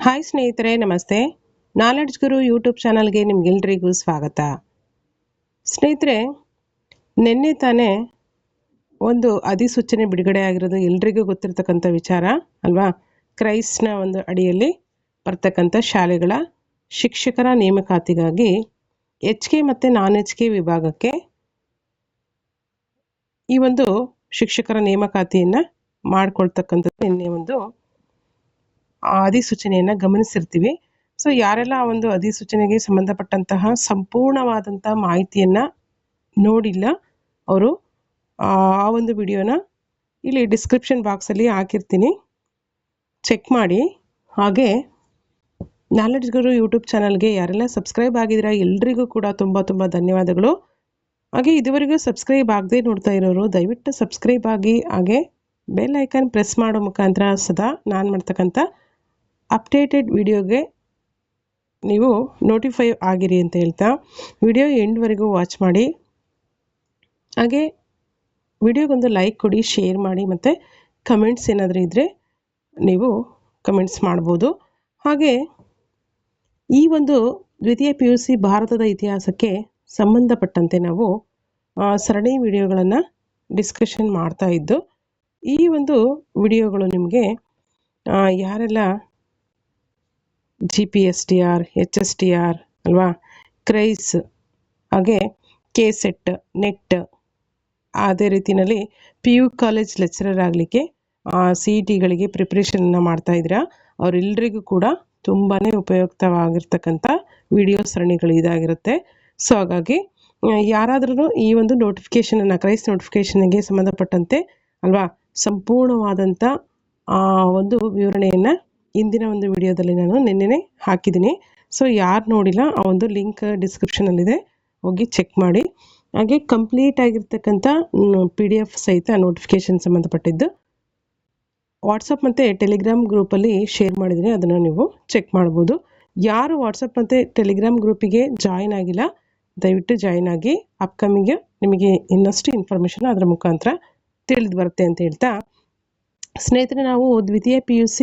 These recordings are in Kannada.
ಹಾಯ್ ಸ್ನೇಹಿತರೆ, ನಮಸ್ತೆ. ನಾಲೆಡ್ಜ್ ಗುರು ಯೂಟ್ಯೂಬ್ ಚಾನಲ್ಗೆ ನಿಮ್ಗೆಲ್ರಿಗೂ ಸ್ವಾಗತ. ಸ್ನೇಹಿತರೆ, ನಿನ್ನೆ ತಾನೇ ಒಂದು ಅಧಿಸೂಚನೆ ಬಿಡುಗಡೆ ಆಗಿರೋದು ಎಲ್ರಿಗೂ ಗೊತ್ತಿರತಕ್ಕಂಥ ವಿಚಾರ ಅಲ್ವಾ. ಕ್ರೈಸ್ಟ್ನ ಒಂದು ಅಡಿಯಲ್ಲಿ ಬರ್ತಕ್ಕಂಥ ಶಾಲೆಗಳ ಶಿಕ್ಷಕರ ನೇಮಕಾತಿಗಾಗಿ HK ಮತ್ತು ನಾನ್ HK ವಿಭಾಗಕ್ಕೆ ಈ ಒಂದು ಶಿಕ್ಷಕರ ನೇಮಕಾತಿಯನ್ನು ಮಾಡ್ಕೊಳ್ತಕ್ಕಂಥದ್ದು ನಿನ್ನೆ ಒಂದು ಅಧಿಸೂಚನೆಯನ್ನು ಗಮನಿಸಿರ್ತೀವಿ. ಸೊ ಯಾರೆಲ್ಲ ಆ ಒಂದು ಅಧಿಸೂಚನೆಗೆ ಸಂಬಂಧಪಟ್ಟಂತಹ ಸಂಪೂರ್ಣವಾದಂಥ ಮಾಹಿತಿಯನ್ನು ನೋಡಿಲ್ಲ ಅವರು ಆ ಒಂದು ವಿಡಿಯೋನ ಇಲ್ಲಿ ಡಿಸ್ಕ್ರಿಪ್ಷನ್ ಬಾಕ್ಸಲ್ಲಿ ಹಾಕಿರ್ತೀನಿ, ಚೆಕ್ ಮಾಡಿ. ಹಾಗೆ ನಾಲೆಡ್ಜ್ ಗುರು ಯೂಟ್ಯೂಬ್ ಚಾನಲ್ಗೆ ಯಾರೆಲ್ಲ ಸಬ್ಸ್ಕ್ರೈಬ್ ಆಗಿದ್ದೀರಾ ಎಲ್ರಿಗೂ ಕೂಡ ತುಂಬ ತುಂಬ ಧನ್ಯವಾದಗಳು. ಹಾಗೆ ಇದುವರೆಗೂ ಸಬ್ಸ್ಕ್ರೈಬ್ ಆಗದೆ ನೋಡ್ತಾ ಇರೋರು ದಯವಿಟ್ಟು ಸಬ್ಸ್ಕ್ರೈಬ್ ಆಗಿ, ಹಾಗೆ ಬೆಲ್ ಐಕಾನ್ ಪ್ರೆಸ್ ಮಾಡೋ ಮುಖಾಂತರ ಸದಾ ನಾನು ಮಾಡ್ತಕ್ಕಂಥ ಅಪ್ಡೇಟೆಡ್ ವಿಡಿಯೋಗೆ ನೀವು ನೋಟಿಫೈ ಆಗಿರಿ ಅಂತ ಹೇಳ್ತಾ ವಿಡಿಯೋ ಎಂಡ್ವರೆಗೂ ವಾಚ್ ಮಾಡಿ. ಹಾಗೆ ವಿಡಿಯೋಗೊಂದು ಲೈಕ್ ಕೊಡಿ, ಶೇರ್ ಮಾಡಿ, ಮತ್ತು ಕಮೆಂಟ್ಸ್ ಏನಾದರೂ ಇದ್ದರೆ ನೀವು ಕಮೆಂಟ್ಸ್ ಮಾಡ್ಬೋದು. ಹಾಗೆ ಈ ಒಂದು ದ್ವಿತೀಯ PUC ಭಾರತದ ಇತಿಹಾಸಕ್ಕೆ ಸಂಬಂಧಪಟ್ಟಂತೆ ನಾವು ಸರಣಿ ವಿಡಿಯೋಗಳನ್ನು ಡಿಸ್ಕಷನ್ ಮಾಡ್ತಾ ಇದ್ದು, ಈ ಒಂದು ವಿಡಿಯೋಗಳು ನಿಮಗೆ ಯಾರೆಲ್ಲ GPSTR, HSTR ಅಲ್ವಾ, ಕ್ರೈಸ್, ಹಾಗೆ KSET, ನೆಟ್, ಅದೇ ರೀತಿಯಲ್ಲಿ PU ಕಾಲೇಜ್ ಲೆಕ್ಚರರ್ ಆಗಲಿಕ್ಕೆ CETಗಳಿಗೆ ಪ್ರಿಪ್ರೇಷನನ್ನು ಮಾಡ್ತಾಯಿದ್ದೀರಾ ಅವರೆಲ್ಲರಿಗೂ ಕೂಡ ತುಂಬಾ ಉಪಯುಕ್ತವಾಗಿರ್ತಕ್ಕಂಥ ವಿಡಿಯೋ ಸರಣಿಗಳು ಇದಾಗಿರುತ್ತೆ. ಸೊ ಹಾಗಾಗಿ ಯಾರಾದ್ರೂ ಈ ಒಂದು ನೋಟಿಫಿಕೇಷನನ್ನು, ಕ್ರೈಸ್ ನೋಟಿಫಿಕೇಷನ್ಗೆ ಸಂಬಂಧಪಟ್ಟಂತೆ ಅಲ್ವಾ ಸಂಪೂರ್ಣವಾದಂಥ ಒಂದು ವಿವರಣೆಯನ್ನು ಇಂದಿನ ಒಂದು ವಿಡಿಯೋದಲ್ಲಿ ನಾನು ನಿನ್ನೆ ಹಾಕಿದ್ದೀನಿ. ಸೊ ಯಾರು ನೋಡಿಲ್ಲ ಆ ಒಂದು ಲಿಂಕ್ ಡಿಸ್ಕ್ರಿಪ್ಷನಲ್ಲಿದೆ, ಹೋಗಿ ಚೆಕ್ ಮಾಡಿ. ಹಾಗೆ ಕಂಪ್ಲೀಟ್ ಆಗಿರ್ತಕ್ಕಂಥ PDF ಸಹಿತ ನೋಟಿಫಿಕೇಷನ್ ಸಂಬಂಧಪಟ್ಟಿದ್ದು ವಾಟ್ಸಪ್ ಮತ್ತು ಟೆಲಿಗ್ರಾಮ್ ಗ್ರೂಪಲ್ಲಿ ಶೇರ್ ಮಾಡಿದ್ದೀನಿ, ಅದನ್ನು ನೀವು ಚೆಕ್ ಮಾಡ್ಬೋದು. ಯಾರು ವಾಟ್ಸಪ್ ಮತ್ತು ಟೆಲಿಗ್ರಾಮ್ ಗ್ರೂಪಿಗೆ ಜಾಯಿನ್ ಆಗಿಲ್ಲ ದಯವಿಟ್ಟು ಜಾಯಿನ್ ಆಗಿ, ಅಪ್ಕಮಿಂಗ್ ನಿಮಗೆ ಇನ್ನಷ್ಟು ಇನ್ಫಾರ್ಮೇಷನ್ ಅದರ ಮುಖಾಂತರ ತಿಳಿದು ಬರುತ್ತೆ ಅಂತ ಹೇಳ್ತಾ, ಸ್ನೇಹಿತರೆ ನಾವು ದ್ವಿತೀಯ PUC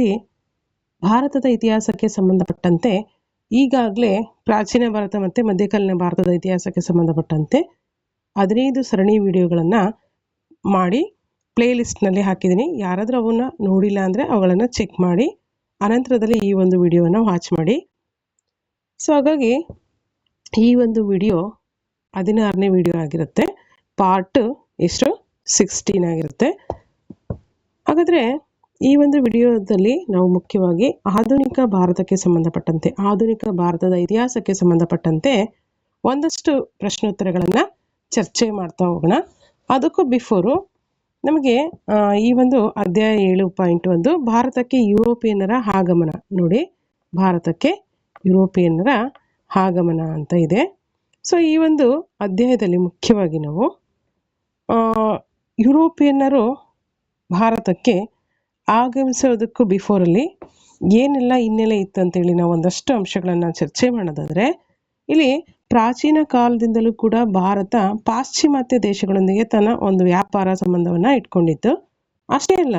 ಭಾರತದ ಇತಿಹಾಸಕ್ಕೆ ಸಂಬಂಧಪಟ್ಟಂತೆ ಈಗಾಗಲೇ ಪ್ರಾಚೀನ ಭಾರತ ಮತ್ತು ಮಧ್ಯಕಾಲೀನ ಭಾರತದ ಇತಿಹಾಸಕ್ಕೆ ಸಂಬಂಧಪಟ್ಟಂತೆ 15 ಸರಣಿ ವಿಡಿಯೋಗಳನ್ನು ಮಾಡಿ ಪ್ಲೇಲಿಸ್ಟ್ನಲ್ಲಿ ಹಾಕಿದ್ದೀನಿ. ಯಾರಾದರೂ ಅವನ್ನ ನೋಡಿಲ್ಲ ಅಂದರೆ ಅವುಗಳನ್ನು ಚೆಕ್ ಮಾಡಿ ಅನಂತರದಲ್ಲಿ ಈ ಒಂದು ವಿಡಿಯೋವನ್ನು ವಾಚ್ ಮಾಡಿ. ಸೊ ಹಾಗಾಗಿ ಈ ಒಂದು ವಿಡಿಯೋ 16ನೇ ವಿಡಿಯೋ ಆಗಿರುತ್ತೆ, ಪಾರ್ಟ್ 16 ಆಗಿರುತ್ತೆ. ಹಾಗಾದರೆ ಈ ಒಂದು ವಿಡಿಯೋದಲ್ಲಿ ನಾವು ಮುಖ್ಯವಾಗಿ ಆಧುನಿಕ ಭಾರತಕ್ಕೆ ಸಂಬಂಧಪಟ್ಟಂತೆ, ಆಧುನಿಕ ಭಾರತದ ಇತಿಹಾಸಕ್ಕೆ ಸಂಬಂಧಪಟ್ಟಂತೆ ಒಂದಷ್ಟು ಪ್ರಶ್ನೋತ್ತರಗಳನ್ನು ಚರ್ಚೆ ಮಾಡ್ತಾ ಹೋಗೋಣ. ಅದಕ್ಕೂ ಬಿಫೋರು ನಮಗೆ ಈ ಒಂದು ಅಧ್ಯಾಯ 7.1 ಭಾರತಕ್ಕೆ ಯುರೋಪಿಯನ್ನರ ಆಗಮನ ನೋಡಿ, ಭಾರತಕ್ಕೆ ಯುರೋಪಿಯನ್ನರ ಆಗಮನ ಅಂತ ಇದೆ. ಸೊ ಈ ಒಂದು ಅಧ್ಯಾಯದಲ್ಲಿ ಮುಖ್ಯವಾಗಿ ನಾವು ಯುರೋಪಿಯನ್ನರು ಭಾರತಕ್ಕೆ ಆಗಮಿಸೋದಕ್ಕೂ ಬಿಫೋರಲ್ಲಿ ಏನೆಲ್ಲ ಹಿನ್ನೆಲೆ ಇತ್ತು ಅಂತೇಳಿ ನಾವು ಒಂದಷ್ಟು ಅಂಶಗಳನ್ನು ಚರ್ಚೆ ಮಾಡೋದಾದರೆ, ಇಲ್ಲಿ ಪ್ರಾಚೀನ ಕಾಲದಿಂದಲೂ ಕೂಡ ಭಾರತ ಪಾಶ್ಚಿಮಾತ್ಯ ದೇಶಗಳೊಂದಿಗೆ ತನ್ನ ಒಂದು ವ್ಯಾಪಾರ ಸಂಬಂಧವನ್ನು ಇಟ್ಕೊಂಡಿತ್ತು. ಅಷ್ಟೇ ಅಲ್ಲ,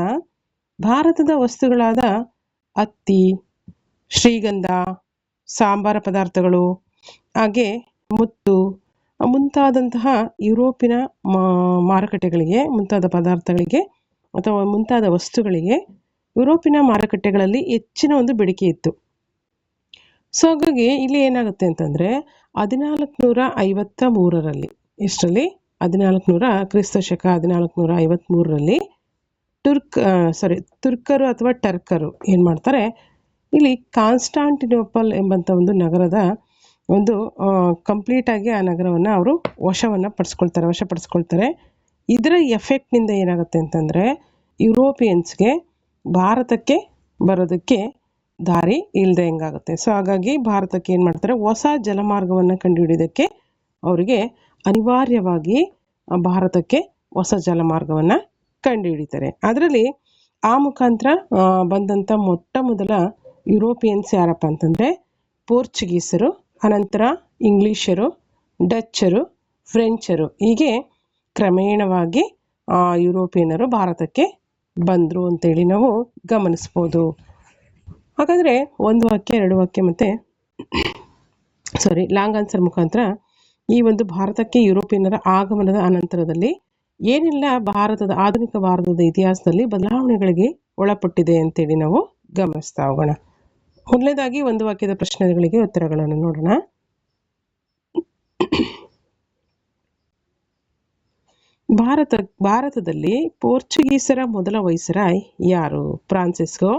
ಭಾರತದ ವಸ್ತುಗಳಾದ ಹತ್ತಿ, ಶ್ರೀಗಂಧ, ಸಾಂಬಾರ ಪದಾರ್ಥಗಳು, ಹಾಗೆ ಮುತ್ತು ಮುಂತಾದಂತಹ ಯುರೋಪಿನ ಮಾರುಕಟ್ಟೆಗಳಿಗೆ, ಮುಂತಾದ ಪದಾರ್ಥಗಳಿಗೆ ಅಥವಾ ಮುಂತಾದ ವಸ್ತುಗಳಿಗೆ ಯುರೋಪಿನ ಮಾರುಕಟ್ಟೆಗಳಲ್ಲಿ ಹೆಚ್ಚಿನ ಒಂದು ಬೇಡಿಕೆ ಇತ್ತು. ಸೊ ಹಾಗಾಗಿ ಇಲ್ಲಿ ಏನಾಗುತ್ತೆ ಅಂತಂದರೆ 1453ರಲ್ಲಿ, ಎಷ್ಟರಲ್ಲಿ 1400 ಕ್ರಿಸ್ತ ಶಕ 1453ರಲ್ಲಿ ತುರ್ಕರು ಅಥವಾ ಟರ್ಕರು ಏನು ಮಾಡ್ತಾರೆ, ಇಲ್ಲಿ ಕಾನ್ಸ್ಟಾಂಟಿನೋಪಲ್ ಎಂಬಂಥ ಒಂದು ನಗರದ ಒಂದು ಕಂಪ್ಲೀಟಾಗಿ ಆ ನಗರವನ್ನು ಅವರು ವಶಪಡಿಸ್ಕೊಳ್ತಾರೆ. ಇದರ ಎಫೆಕ್ಟ್ನಿಂದ ಏನಾಗುತ್ತೆ ಅಂತಂದರೆ ಯುರೋಪಿಯನ್ಸ್ಗೆ ಭಾರತಕ್ಕೆ ಬರೋದಕ್ಕೆ ದಾರಿ ಇಲ್ಲದೆ ಹೆಂಗಾಗುತ್ತೆ. ಸೊ ಹಾಗಾಗಿ ಭಾರತಕ್ಕೆ ಏನು ಮಾಡ್ತಾರೆ, ಹೊಸ ಜಲಮಾರ್ಗವನ್ನು ಕಂಡುಹಿಡಿಯೋದಕ್ಕೆ ಅವರಿಗೆ ಅನಿವಾರ್ಯವಾಗಿ ಭಾರತಕ್ಕೆ ಹೊಸ ಜಲಮಾರ್ಗವನ್ನು ಕಂಡುಹಿಡಿತಾರೆ. ಅದರಲ್ಲಿ ಆ ಮುಖಾಂತರ ಬಂದಂಥ ಮೊಟ್ಟ ಮೊದಲ ಯುರೋಪಿಯನ್ಸ್ ಯಾರಪ್ಪ ಅಂತಂದರೆ ಪೋರ್ಚುಗೀಸರು, ಅನಂತರ ಇಂಗ್ಲೀಷರು, ಡಚ್ಚರು, ಫ್ರೆಂಚರು, ಹೀಗೆ ಕ್ರಮೇಣವಾಗಿ ಯುರೋಪಿಯನ್ನರು ಭಾರತಕ್ಕೆ ಬಂದರು ಅಂತೇಳಿ ನಾವು ಗಮನಿಸ್ಬೋದು. ಹಾಗಾದರೆ ಒಂದು ವಾಕ್ಯ, ಎರಡು ವಾಕ್ಯ ಮತ್ತು ಲಾಂಗ್ ಆನ್ಸರ್ ಮುಖಾಂತರ ಈ ಒಂದು ಭಾರತಕ್ಕೆ ಯುರೋಪಿಯನ್ನರ ಆಗಮನದ ಅನಂತರದಲ್ಲಿ ಏನೆಲ್ಲ ಆಧುನಿಕ ಭಾರತದ ಇತಿಹಾಸದಲ್ಲಿ ಬದಲಾವಣೆಗಳಿಗೆ ಒಳಪಟ್ಟಿದೆ ಅಂತೇಳಿ ನಾವು ಗಮನಿಸ್ತಾ ಹೋಗೋಣ. ಮೊದಲನೇದಾಗಿ ಒಂದು ವಾಕ್ಯದ ಪ್ರಶ್ನೆಗಳಿಗೆ ಉತ್ತರಗಳನ್ನು ನೋಡೋಣ. ಭಾರತದಲ್ಲಿ ಪೋರ್ಚುಗೀಸರ ಮೊದಲ ವೈಸರಾಯ್ ಯಾರು? ಫ್ರಾನ್ಸಿಸ್ಕೋ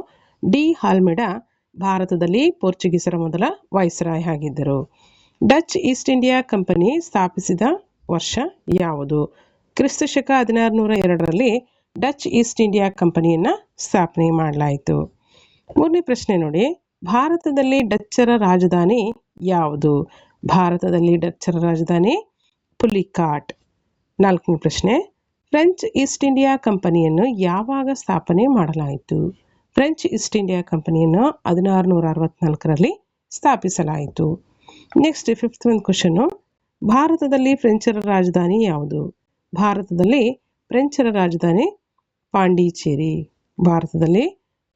ಡಿ ಆಲ್ಮೆಡಾ ಭಾರತದಲ್ಲಿ ಪೋರ್ಚುಗೀಸರ ಮೊದಲ ವೈಸರಾಯ್ ಆಗಿದ್ದರು. ಡಚ್ ಈಸ್ಟ್ ಇಂಡಿಯಾ ಕಂಪನಿ ಸ್ಥಾಪಿಸಿದ ವರ್ಷ ಯಾವುದು? ಕ್ರಿಸ್ತಶಕ 1602ರಲ್ಲಿ ಡಚ್ ಈಸ್ಟ್ ಇಂಡಿಯಾ ಕಂಪನಿಯನ್ನು ಸ್ಥಾಪನೆ ಮಾಡಲಾಯಿತು. ಮೂರನೇ ಪ್ರಶ್ನೆ ನೋಡಿ, ಭಾರತದಲ್ಲಿ ಡಚ್ಚರ ರಾಜಧಾನಿ ಯಾವುದು? ಭಾರತದಲ್ಲಿ ಡಚ್ಚರ ರಾಜಧಾನಿ ಪುಲಿಕಾಟ್. ನಾಲ್ಕನೇ ಪ್ರಶ್ನೆ, ಫ್ರೆಂಚ್ ಈಸ್ಟ್ ಇಂಡಿಯಾ ಕಂಪನಿಯನ್ನು ಯಾವಾಗ ಸ್ಥಾಪನೆ ಮಾಡಲಾಯಿತು? ಫ್ರೆಂಚ್ ಈಸ್ಟ್ ಇಂಡಿಯಾ ಕಂಪನಿಯನ್ನು 1664ರಲ್ಲಿ ಸ್ಥಾಪಿಸಲಾಯಿತು. ನೆಕ್ಸ್ಟ್ ಫಿಫ್ತ್ ಒಂದು ಕ್ವಶನ್ನು, ಭಾರತದಲ್ಲಿ ಫ್ರೆಂಚರ ರಾಜಧಾನಿ ಯಾವುದು? ಭಾರತದಲ್ಲಿ ಫ್ರೆಂಚರ ರಾಜಧಾನಿ ಪಾಂಡಿಚೇರಿ. ಭಾರತದಲ್ಲಿ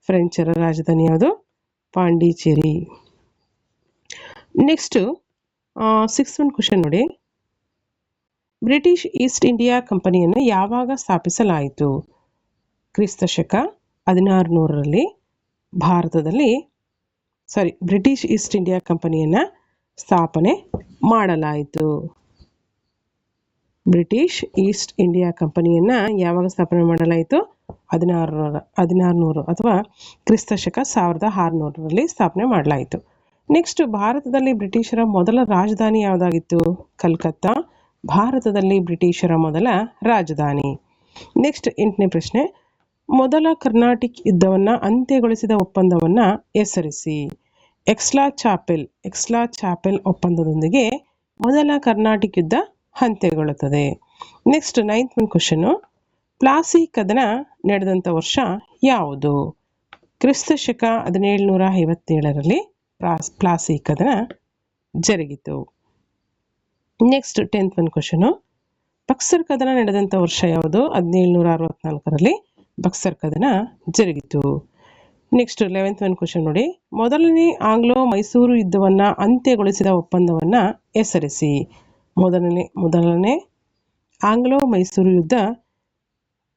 ಫ್ರೆಂಚರ ರಾಜಧಾನಿ ಯಾವುದು? ಪಾಂಡಿಚೇರಿ. ನೆಕ್ಸ್ಟು ಸಿಕ್ಸ್ತ್ ಒಂದು ಕ್ವಶನ್ ನೋಡಿ, ಬ್ರಿಟಿಷ್ ಈಸ್ಟ್ ಇಂಡಿಯಾ ಕಂಪನಿಯನ್ನು ಯಾವಾಗ ಸ್ಥಾಪಿಸಲಾಯಿತು? ಕ್ರಿಸ್ತಶಕ 1600ರಲ್ಲಿ ಬ್ರಿಟಿಷ್ ಈಸ್ಟ್ ಇಂಡಿಯಾ ಕಂಪನಿಯನ್ನು ಸ್ಥಾಪನೆ ಮಾಡಲಾಯಿತು. ಬ್ರಿಟಿಷ್ ಈಸ್ಟ್ ಇಂಡಿಯಾ ಕಂಪನಿಯನ್ನು ಯಾವಾಗ ಸ್ಥಾಪನೆ ಮಾಡಲಾಯಿತು? 1600 ಅಥವಾ ಕ್ರಿಸ್ತಶಕ 1600ರಲ್ಲಿ ಸ್ಥಾಪನೆ ಮಾಡಲಾಯಿತು. ನೆಕ್ಸ್ಟ್, ಭಾರತದಲ್ಲಿ ಬ್ರಿಟಿಷರ ಮೊದಲ ರಾಜಧಾನಿ ಯಾವುದಾಗಿತ್ತು? ಕಲ್ಕತ್ತಾ ಭಾರತದಲ್ಲಿ ಬ್ರಿಟಿಷರ ಮೊದಲ ರಾಜಧಾನಿ. ನೆಕ್ಸ್ಟ್ 8ನೇ ಪ್ರಶ್ನೆ, ಮೊದಲ ಕರ್ನಾಟಿಕ್ ಯುದ್ಧವನ್ನು ಅಂತ್ಯಗೊಳಿಸಿದ ಒಪ್ಪಂದವನ್ನು ಹೆಸರಿಸಿ. ಎಕ್ಸ್ಲಾ ಚಾಪೆಲ್ ಒಪ್ಪಂದದೊಂದಿಗೆ ಮೊದಲ ಕರ್ನಾಟಿಕ್ ಯುದ್ಧ ಅಂತ್ಯಗೊಳ್ಳುತ್ತದೆ. ನೆಕ್ಸ್ಟ್ 9th ಒಂದು ಕ್ವಶನು, ಪ್ಲಾಸಿ ಕದನ ನಡೆದಂಥ ವರ್ಷ ಯಾವುದು? ಕ್ರಿಸ್ತಶಕ 1757ರಲ್ಲಿ ಪ್ಲಾಸಿ ಕದನ ಜರುಗಿತು. ನೆಕ್ಸ್ಟ್ 10th ಒಂದು ಕ್ವಶನು, ಬಕ್ಸರ್ ಕದನ ನಡೆದಂಥ ವರ್ಷ ಯಾವುದು? 1764ರಲ್ಲಿ ಬಕ್ಸರ್ ಕದನ ಜರುಗಿತು. ನೆಕ್ಸ್ಟ್ 11th ಒಂದು ಕ್ವಶನ್ ನೋಡಿ, ಮೊದಲನೇ ಆಂಗ್ಲೋ ಮೈಸೂರು ಯುದ್ಧವನ್ನು ಅಂತ್ಯಗೊಳಿಸಿದ ಒಪ್ಪಂದವನ್ನು ಹೆಸರಿಸಿ. ಮೊದಲನೇ ಆಂಗ್ಲೋ ಮೈಸೂರು ಯುದ್ಧ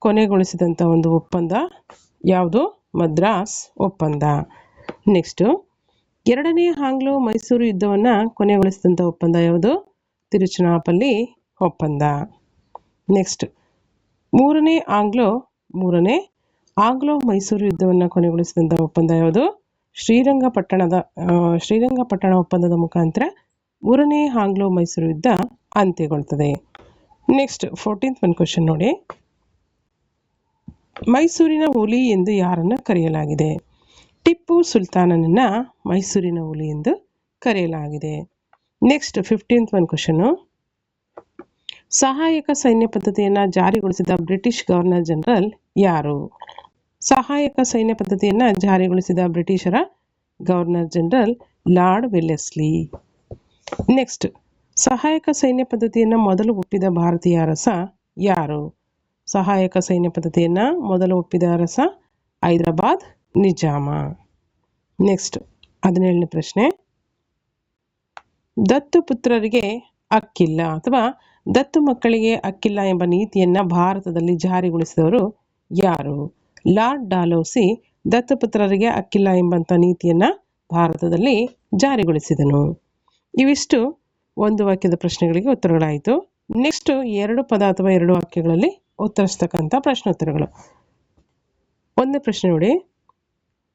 ಕೊನೆಗೊಳಿಸಿದಂಥ ಒಂದು ಒಪ್ಪಂದ ಯಾವುದು? ಮದ್ರಾಸ್ ಒಪ್ಪಂದ. ನೆಕ್ಸ್ಟು ಎರಡನೇ ಆಂಗ್ಲೋ ಮೈಸೂರು ಯುದ್ಧವನ್ನು ಕೊನೆಗೊಳಿಸಿದಂಥ ಒಪ್ಪಂದ ಯಾವುದು? ತಿರುಚನಾಪಲ್ಲಿ ಒಪ್ಪಂದ. ನೆಕ್ಸ್ಟ್ ಮೂರನೇ ಆಂಗ್ಲೋ ಮೈಸೂರು ಯುದ್ಧವನ್ನು ಕೊನೆಗೊಳಿಸಿದಂಥ ಒಪ್ಪಂದ ಯಾವುದು? ಶ್ರೀರಂಗಪಟ್ಟಣ ಒಪ್ಪಂದದ ಮುಖಾಂತರ ಮೂರನೇ ಆಂಗ್ಲೋ ಮೈಸೂರು ಯುದ್ಧ ಅಂತ್ಯಗೊಳ್ಳುತ್ತದೆ. ನೆಕ್ಸ್ಟ್ 14th ಒಂದು ಕ್ವಶನ್ ನೋಡಿ, ಮೈಸೂರಿನ ಹುಲಿ ಎಂದು ಯಾರನ್ನು ಕರೆಯಲಾಗಿದೆ? ಟಿಪ್ಪು ಸುಲ್ತಾನನನ್ನು ಮೈಸೂರಿನ ಹುಲಿ ಎಂದು ಕರೆಯಲಾಗಿದೆ. ನೆಕ್ಸ್ಟ್ 15th ಒಂದು ಕ್ವಶನು, ಸಹಾಯಕ ಸೈನ್ಯ ಪದ್ಧತಿಯನ್ನು ಜಾರಿಗೊಳಿಸಿದ ಬ್ರಿಟಿಷ್ ಗವರ್ನರ್ ಜನರಲ್ ಯಾರು? ಸಹಾಯಕ ಸೈನ್ಯ ಪದ್ಧತಿಯನ್ನು ಜಾರಿಗೊಳಿಸಿದ ಬ್ರಿಟಿಷರ governor general lord Wellesley. Next, ಸಹಾಯಕ ಸೈನ್ಯ ಪದ್ಧತಿಯನ್ನು ಮೊದಲು ಒಪ್ಪಿದ ಭಾರತೀಯ ಅರಸ ಯಾರು? ಸಹಾಯಕ ಸೈನ್ಯ ಪದ್ಧತಿಯನ್ನು ಮೊದಲು ಒಪ್ಪಿದ ಅರಸ ಹೈದರಾಬಾದ್ ನಿಜಾಮ. ನೆಕ್ಸ್ಟ್ 17ನೇ ಪ್ರಶ್ನೆ, ದತ್ತು ಪುತ್ರರಿಗೆ ಹಕ್ಕಿಲ್ಲ ಅಥವಾ ದತ್ತು ಮಕ್ಕಳಿಗೆ ಹಕ್ಕಿಲ್ಲ ಎಂಬ ನೀತಿಯನ್ನು ಭಾರತದಲ್ಲಿ ಜಾರಿಗೊಳಿಸಿದವರು ಯಾರು? ಲಾರ್ಡ್ ಡಾಲೌಸಿ ದತ್ತುಪುತ್ರರಿಗೆ ಹಕ್ಕಿಲ್ಲ ಎಂಬಂಥ ನೀತಿಯನ್ನು ಭಾರತದಲ್ಲಿ ಜಾರಿಗೊಳಿಸಿದನು. ಇವಿಷ್ಟು ಒಂದು ವಾಕ್ಯದ ಪ್ರಶ್ನೆಗಳಿಗೆ ಉತ್ತರಗಳಾಯಿತು. ನೆಕ್ಸ್ಟ್ 2 ಪದ ಅಥವಾ 2 ವಾಕ್ಯಗಳಲ್ಲಿ ಉತ್ತರಿಸ್ತಕ್ಕಂಥ ಪ್ರಶ್ನೋತ್ತರಗಳು. ಒಂದನೇ ಪ್ರಶ್ನೆ ನೋಡಿ,